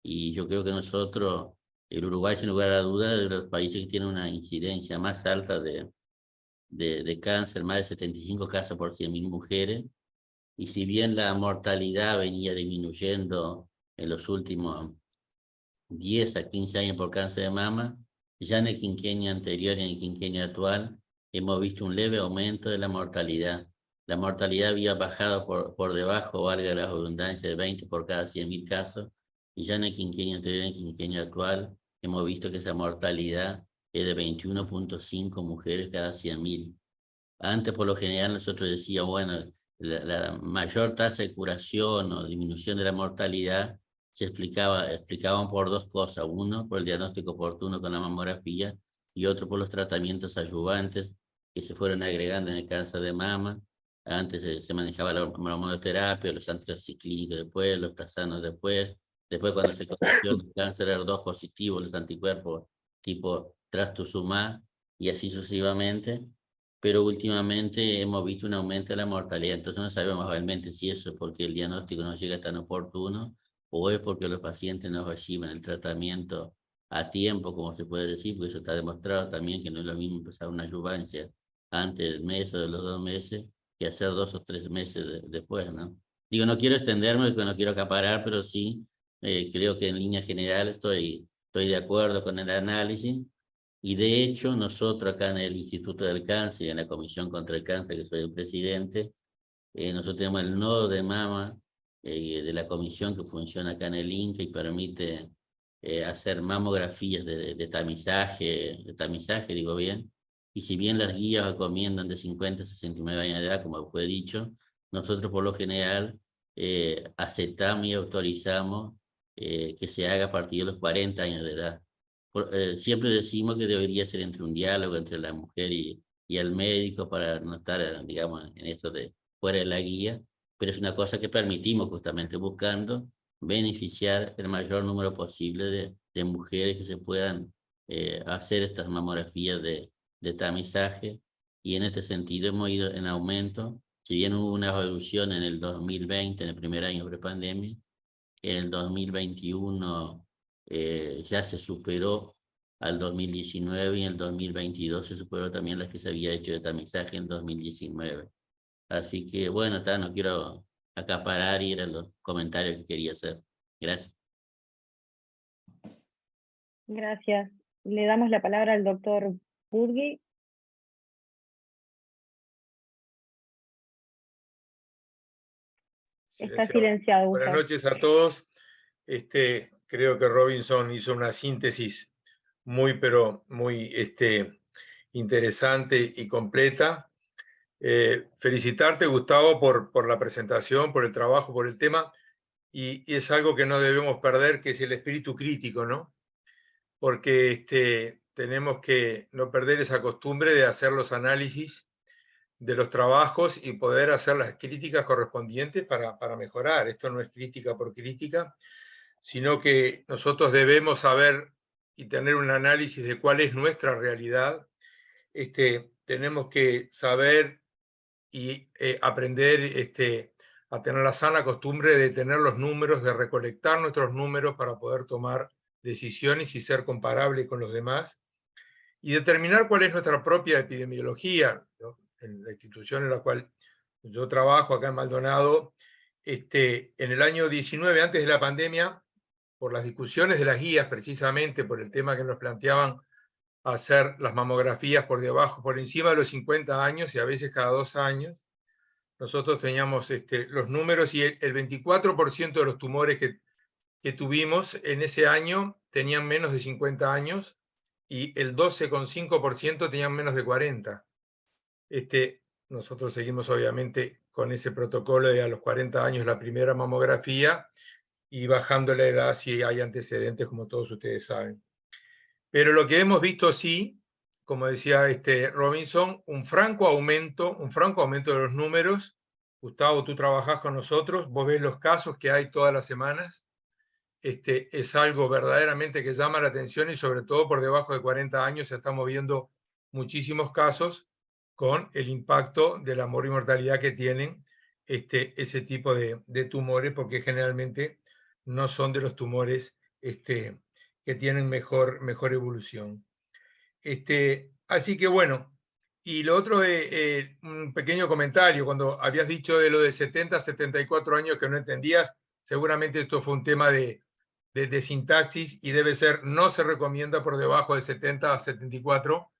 Y yo creo que el Uruguay, sin lugar a dudas, es de los países que tienen una incidencia más alta de cáncer, más de 75 casos por 100.000 mujeres. Y si bien la mortalidad venía disminuyendo en los últimos 10 a 15 años por cáncer de mama, Ya en el quinquenio anterior y en el quinquenio actual hemos visto un leve aumento de la mortalidad. La mortalidad había bajado por debajo, valga la redundancia, de 20 por cada 100.000 casos, y ya en el quinquenio anterior y en el quinquenio actual hemos visto que esa mortalidad es de 21.5 mujeres cada 100.000. Antes, por lo general, nosotros decíamos, bueno, la mayor tasa de curación o disminución de la mortalidad se explicaban por dos cosas. Uno, por el diagnóstico oportuno con la mamografía, y otro por los tratamientos adyuvantes que se fueron agregando en el cáncer de mama. Antes se manejaba la hormonoterapia, los antraciclínicos después, los taxanos después. Después, cuando se conoció el cáncer HER2 positivo, los anticuerpos tipo trastuzumab, y así sucesivamente. Pero últimamente hemos visto un aumento de la mortalidad, entonces no sabemos realmente si eso es porque el diagnóstico no llega tan oportuno o es porque los pacientes no reciben el tratamiento a tiempo, como se puede decir, porque eso está demostrado también que no es lo mismo empezar una adjuvancia antes del mes o de los 2 meses que hacer 2 o 3 meses después, ¿no? Digo, no quiero extenderme porque no quiero acaparar, pero sí creo que en línea general estoy de acuerdo con el análisis. Y de hecho, nosotros acá en el Instituto del Cáncer, en la Comisión contra el Cáncer, que soy el presidente, nosotros tenemos el nodo de mama de la comisión que funciona acá en el INCA y permite hacer mamografías de tamizaje, digo bien, y si bien las guías recomiendan de 50 a 69 años de edad, como fue dicho, nosotros por lo general aceptamos y autorizamos que se haga a partir de los 40 años de edad. Siempre decimos que debería ser entre un diálogo entre la mujer y el médico para no estar, digamos, en esto de fuera de la guía, pero es una cosa que permitimos justamente buscando beneficiar el mayor número posible de mujeres que se puedan hacer estas mamografías de tamizaje, y en este sentido hemos ido en aumento. Si bien hubo una reducción en el 2020, en el primer año prepandemia, en el 2021 ya se superó al 2019 y en el 2022 se superó también las que se había hecho de tamizaje en 2019. Así que bueno, no quiero acaparar y eran los comentarios que quería hacer. Gracias.
Gracias. Le damos la palabra al doctor Burgui. Está silenciado,
Buenas
Gustavo.
noches a todos. Creo que Robinson hizo una síntesis muy, pero muy interesante y completa. Felicitarte, Gustavo, por la presentación, por el trabajo, por el tema, y es algo que no debemos perder, que es el espíritu crítico, ¿no? Porque tenemos que no perder esa costumbre de hacer los análisis de los trabajos y poder hacer las críticas correspondientes para mejorar. Esto no es crítica por crítica, sino que nosotros debemos saber y tener un análisis de cuál es nuestra realidad. Tenemos que saber y aprender a tener la sana costumbre de tener los números, de recolectar nuestros números para poder tomar decisiones y ser comparable con los demás, y determinar cuál es nuestra propia epidemiología, ¿no? En la institución en la cual yo trabajo, acá en Maldonado, en el año 19, antes de la pandemia, por las discusiones de las guías, precisamente por el tema que nos planteaban hacer las mamografías por debajo, por encima de los 50 años y a veces cada 2 años, nosotros teníamos los números, y el 24% de los tumores que tuvimos en ese año tenían menos de 50 años, y el 12,5% tenían menos de 40. Nosotros seguimos obviamente con ese protocolo de a los 40 años la primera mamografía y bajando la edad si hay antecedentes, como todos ustedes saben. Pero lo que hemos visto sí, como decía Robinson, un franco aumento de los números. Gustavo, tú trabajás con nosotros, vos ves los casos que hay todas las semanas. Es algo verdaderamente que llama la atención, y sobre todo por debajo de 40 años estamos viendo muchísimos casos con el impacto de la mortalidad que tienen ese tipo de tumores, porque generalmente no son de los tumores que tienen mejor evolución. Así que bueno, y lo otro, un pequeño comentario, cuando habías dicho de lo de 70 a 74 años que no entendías, seguramente esto fue un tema de de sintaxis, y debe ser, no se recomienda por debajo de 70 a 74,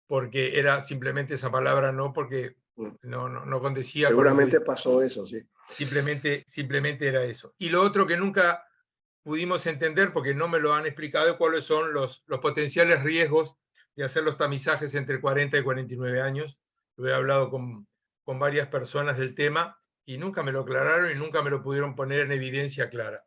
porque era simplemente esa palabra no, porque no condecía con lo que
Seguramente pasó eso, sí.
simplemente era eso. Y lo otro que nunca pudimos entender, porque no me lo han explicado, cuáles son los potenciales riesgos de hacer los tamizajes entre 40 y 49 años. Lo he hablado con varias personas del tema y nunca me lo aclararon y nunca me lo pudieron poner en evidencia clara.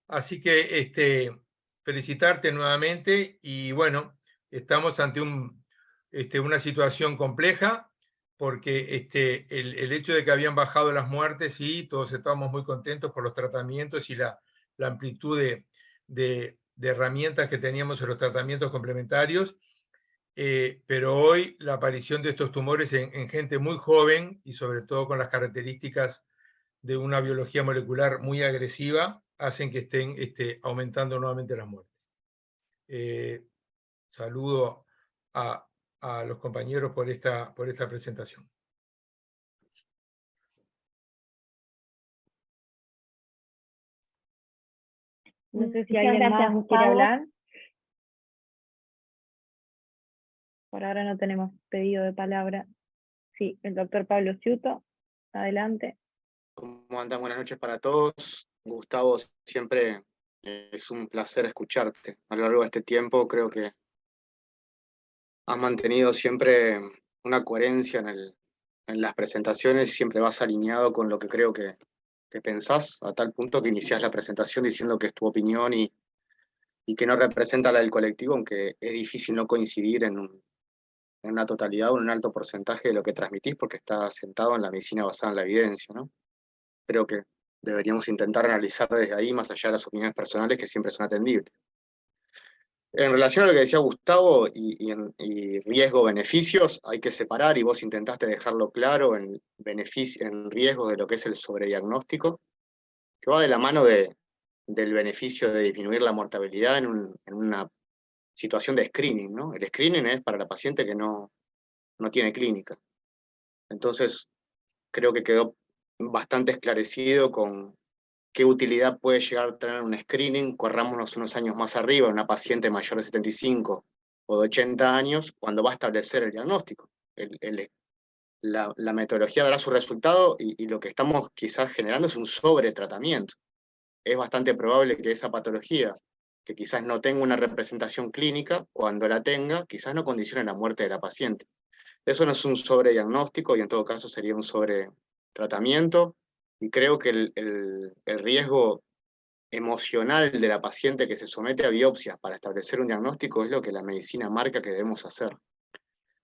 Así que felicitarte nuevamente, y bueno, estamos ante una situación compleja, porque el hecho de que habían bajado las muertes, sí, todos estábamos muy contentos por los tratamientos y la amplitud de herramientas que teníamos en los tratamientos complementarios, pero hoy la aparición de estos tumores en gente muy joven, y sobre todo con las características de una biología molecular muy agresiva, hacen que estén aumentando nuevamente las muertes. Saludo a los compañeros por esta presentación.
No sé si
Muchas
alguien
gracias,
más quiere
Gustavo.
hablar. Por ahora no tenemos pedido de palabra. Sí, el doctor Pablo Ciuto, adelante.
¿Cómo andan? Buenas noches para todos. Gustavo, siempre es un placer escucharte. A lo largo de este tiempo creo que has mantenido siempre una coherencia en las presentaciones, siempre vas alineado con lo que creo que pensás, a tal punto que iniciás la presentación diciendo que es tu opinión y que no representa la del colectivo, aunque es difícil no coincidir en una totalidad o en un alto porcentaje de lo que transmitís, porque está sentado en la medicina basada en la evidencia, ¿no? Creo que deberíamos intentar analizar desde ahí, más allá de las opiniones personales, que siempre son atendibles. En relación a lo que decía Gustavo y riesgo-beneficios, hay que separar, y vos intentaste dejarlo claro, en riesgos de lo que es el sobrediagnóstico, que va de la mano del beneficio de disminuir la mortalidad en una situación de screening, ¿no? El screening es para la paciente que no tiene clínica. Entonces, creo que quedó bastante esclarecido con qué utilidad puede llegar a tener un screening. Corrámonos unos años más arriba, una paciente mayor de 75 o de 80 años, cuando va a establecer el diagnóstico. La metodología dará su resultado, y lo que estamos quizás generando es un sobretratamiento. Es bastante probable que esa patología, que quizás no tenga una representación clínica, cuando la tenga, quizás no condicione la muerte de la paciente. Eso no es un sobrediagnóstico, y en todo caso sería un sobretratamiento, y creo que el riesgo emocional de la paciente que se somete a biopsias para establecer un diagnóstico es lo que la medicina marca que debemos hacer.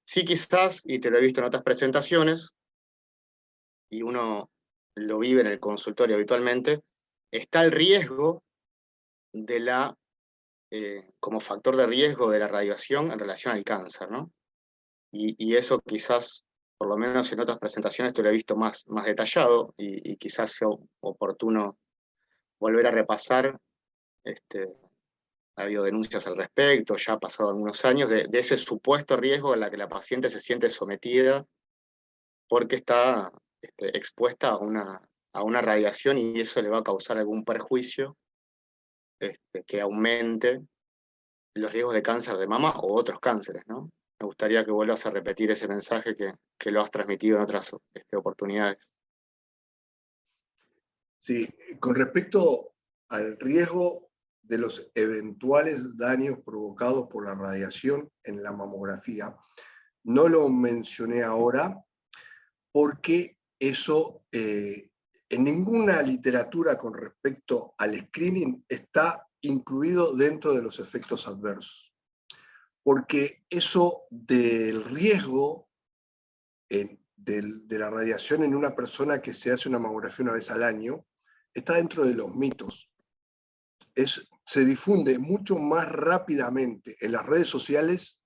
Sí, quizás, y te lo he visto en otras presentaciones, y uno lo vive en el consultorio habitualmente, está el riesgo de como factor de riesgo de la radiación en relación al cáncer, ¿no? Y eso quizás, por lo menos en otras presentaciones, te lo he visto más detallado, y quizás sea oportuno volver a repasar. Ha habido denuncias al respecto, ya ha pasado algunos años, de ese supuesto riesgo a la que la paciente se siente sometida porque está expuesta a una radiación, y eso le va a causar algún perjuicio que aumente los riesgos de cáncer de mama o otros cánceres, ¿no? Me gustaría que vuelvas a repetir ese mensaje que lo has transmitido en otras oportunidades.
Sí, con respecto al riesgo de los eventuales daños provocados por la radiación en la mamografía, no lo mencioné ahora porque eso en ninguna literatura con respecto al screening está incluido dentro de los efectos adversos. Porque eso del riesgo de la radiación en una persona que se hace una mamografía una vez al año está dentro de los mitos. Se difunde mucho más rápidamente en las redes sociales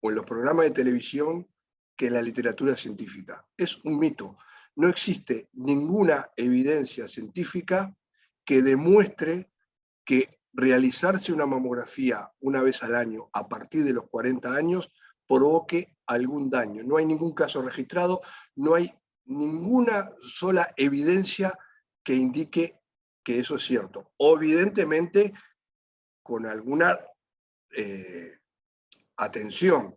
o en los programas de televisión que en la literatura científica. Es un mito. No existe ninguna evidencia científica que demuestre que realizarse una mamografía una vez al año a partir de los 40 años provoque algún daño. No hay ningún caso registrado, no hay ninguna sola evidencia que indique que eso es cierto. Evidentemente con alguna atención.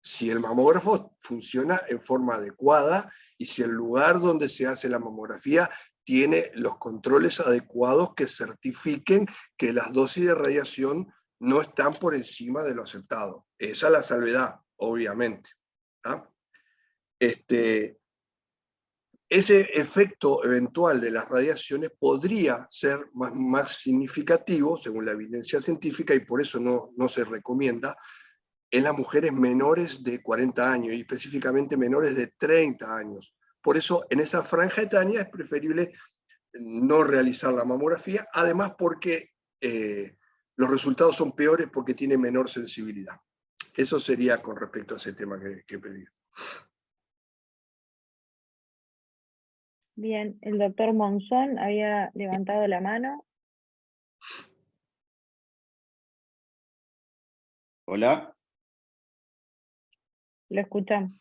Si el mamógrafo funciona en forma adecuada y si el lugar donde se hace la mamografía tiene los controles adecuados que certifiquen que las dosis de radiación no están por encima de lo aceptado. Esa es la salvedad, obviamente. ¿Ah? Ese efecto eventual de las radiaciones podría ser más significativo, según la evidencia científica, y por eso no se recomienda, en las mujeres menores de 40 años, y específicamente menores de 30 años. Por eso, en esa franja etaria es preferible no realizar la mamografía, además porque los resultados son peores porque tiene menor sensibilidad. Eso sería con respecto a ese tema que pedí.
Bien, el doctor Monzón había levantado la mano.
Hola,
Lo escuchamos.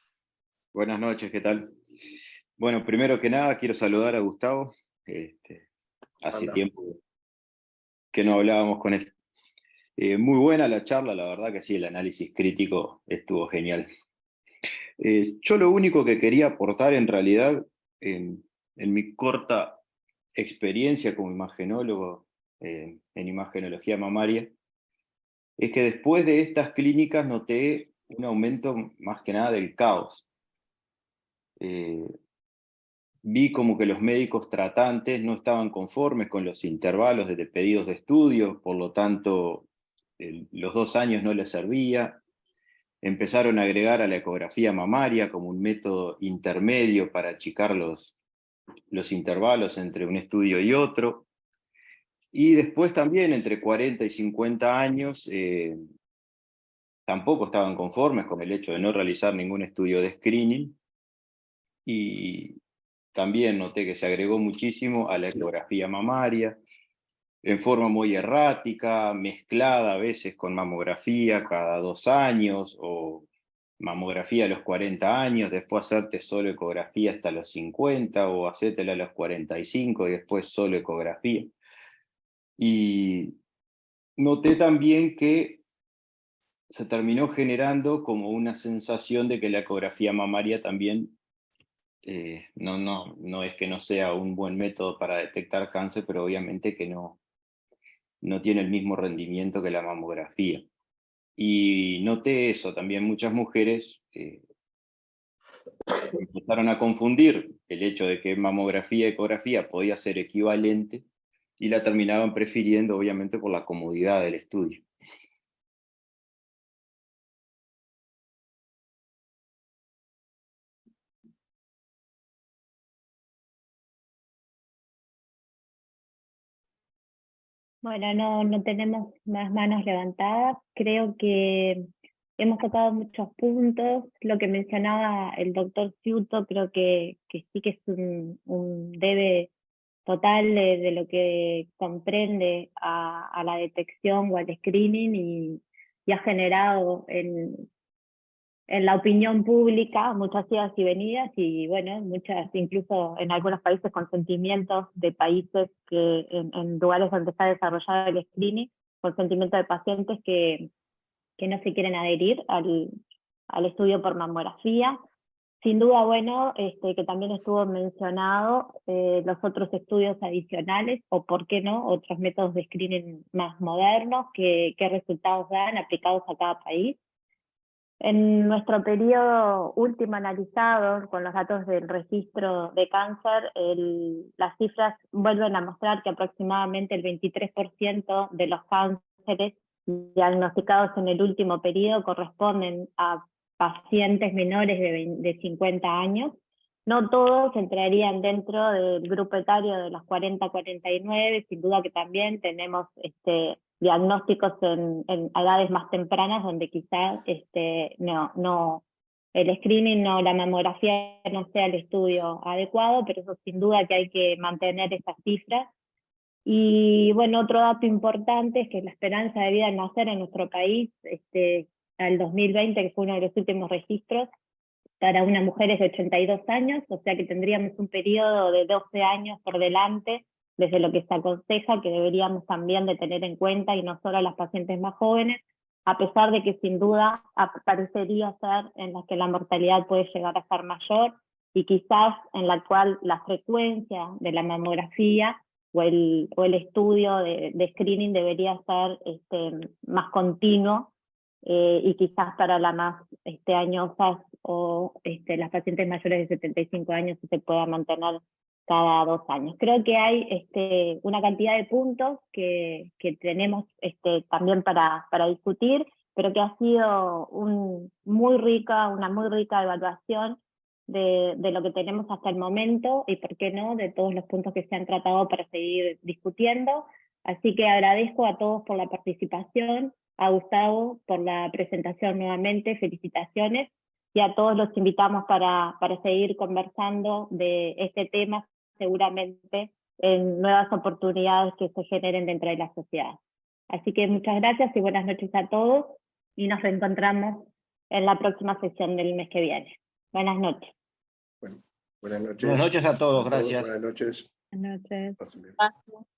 buenas noches, ¿qué tal? Bueno, primero que nada quiero saludar a Gustavo. Hace
Anda.
tiempo que no hablábamos con él. Muy buena la charla, la verdad que sí, el análisis crítico estuvo genial. Yo lo único que quería aportar en realidad, en mi corta experiencia como imagenólogo en imagenología mamaria, es que después de estas clínicas noté un aumento más que nada del caos. Vi como que los médicos tratantes no estaban conformes con los intervalos de pedidos de estudio, por lo tanto los 2 años no les servía. Empezaron a agregar a la ecografía mamaria como un método intermedio para achicar los intervalos entre un estudio y otro. Y después también entre 40 y 50 años tampoco estaban conformes con el hecho de no realizar ningún estudio de screening. Y también noté que se agregó muchísimo a la ecografía mamaria, en forma muy errática, mezclada a veces con mamografía cada 2 años, o mamografía a los 40 años, después hacerte solo ecografía hasta los 50, o hacértela a los 45 y después solo ecografía. Y noté también que se terminó generando como una sensación de que la ecografía mamaria también no es que no sea un buen método para detectar cáncer, pero obviamente que no tiene el mismo rendimiento que la mamografía. Y noté eso, también muchas mujeres empezaron a confundir el hecho de que mamografía y ecografía podía ser equivalente y la terminaban prefiriendo obviamente por la comodidad del estudio.
Bueno, no tenemos más manos levantadas. Creo que hemos tocado muchos puntos. Lo que mencionaba el doctor Ciuto, creo que sí que es un debe total de lo que comprende a la detección o al screening y ha generado en la opinión pública muchas idas y venidas y bueno, muchas, incluso en algunos países, consentimientos de países que en lugares donde está desarrollado el screening, consentimiento de pacientes que no se quieren adherir al estudio por mamografía. Sin duda, bueno, que también estuvo mencionado los otros estudios adicionales, o por qué no, otros métodos de screening más modernos, qué resultados dan aplicados a cada país. En nuestro periodo último analizado, con los datos del registro de cáncer, las cifras vuelven a mostrar que aproximadamente el 23% de los cánceres diagnosticados en el último periodo corresponden a pacientes menores de 50 años. No todos entrarían dentro del grupo etario de los 40-49, sin duda que también tenemos diagnósticos en edades más tempranas donde quizás el screening, la mamografía no sea el estudio adecuado, pero eso sin duda que hay que mantener esas cifras. Y bueno, otro dato importante es que la esperanza de vida al nacer en nuestro país, al 2020, que fue uno de los últimos registros, para una mujer es de 82 años, o sea que tendríamos un periodo de 12 años por delante desde lo que se aconseja que deberíamos también de tener en cuenta, y no solo a las pacientes más jóvenes, a pesar de que sin duda parecería ser en las que la mortalidad puede llegar a ser mayor, y quizás en la cual la frecuencia de la mamografía o el estudio de screening debería ser más continuo, y quizás para las más añosas o las pacientes mayores de 75 años se pueda mantener cada 2 años. Creo que hay una cantidad de puntos que tenemos también para discutir, pero que ha sido una muy rica evaluación de lo que tenemos hasta el momento, y por qué no, de todos los puntos que se han tratado para seguir discutiendo. Así que agradezco a todos por la participación, a Gustavo por la presentación nuevamente, felicitaciones, y a todos los invitamos para seguir conversando de este tema, seguramente en nuevas oportunidades que se generen dentro de la sociedad. Así que muchas gracias y buenas noches a todos, y nos reencontramos en la próxima sesión del mes que viene. Buenas noches.
Bueno, buenas noches.
Buenas noches a todos, gracias.
Buenas noches.
Buenas noches.
Pasen bien.
Gracias.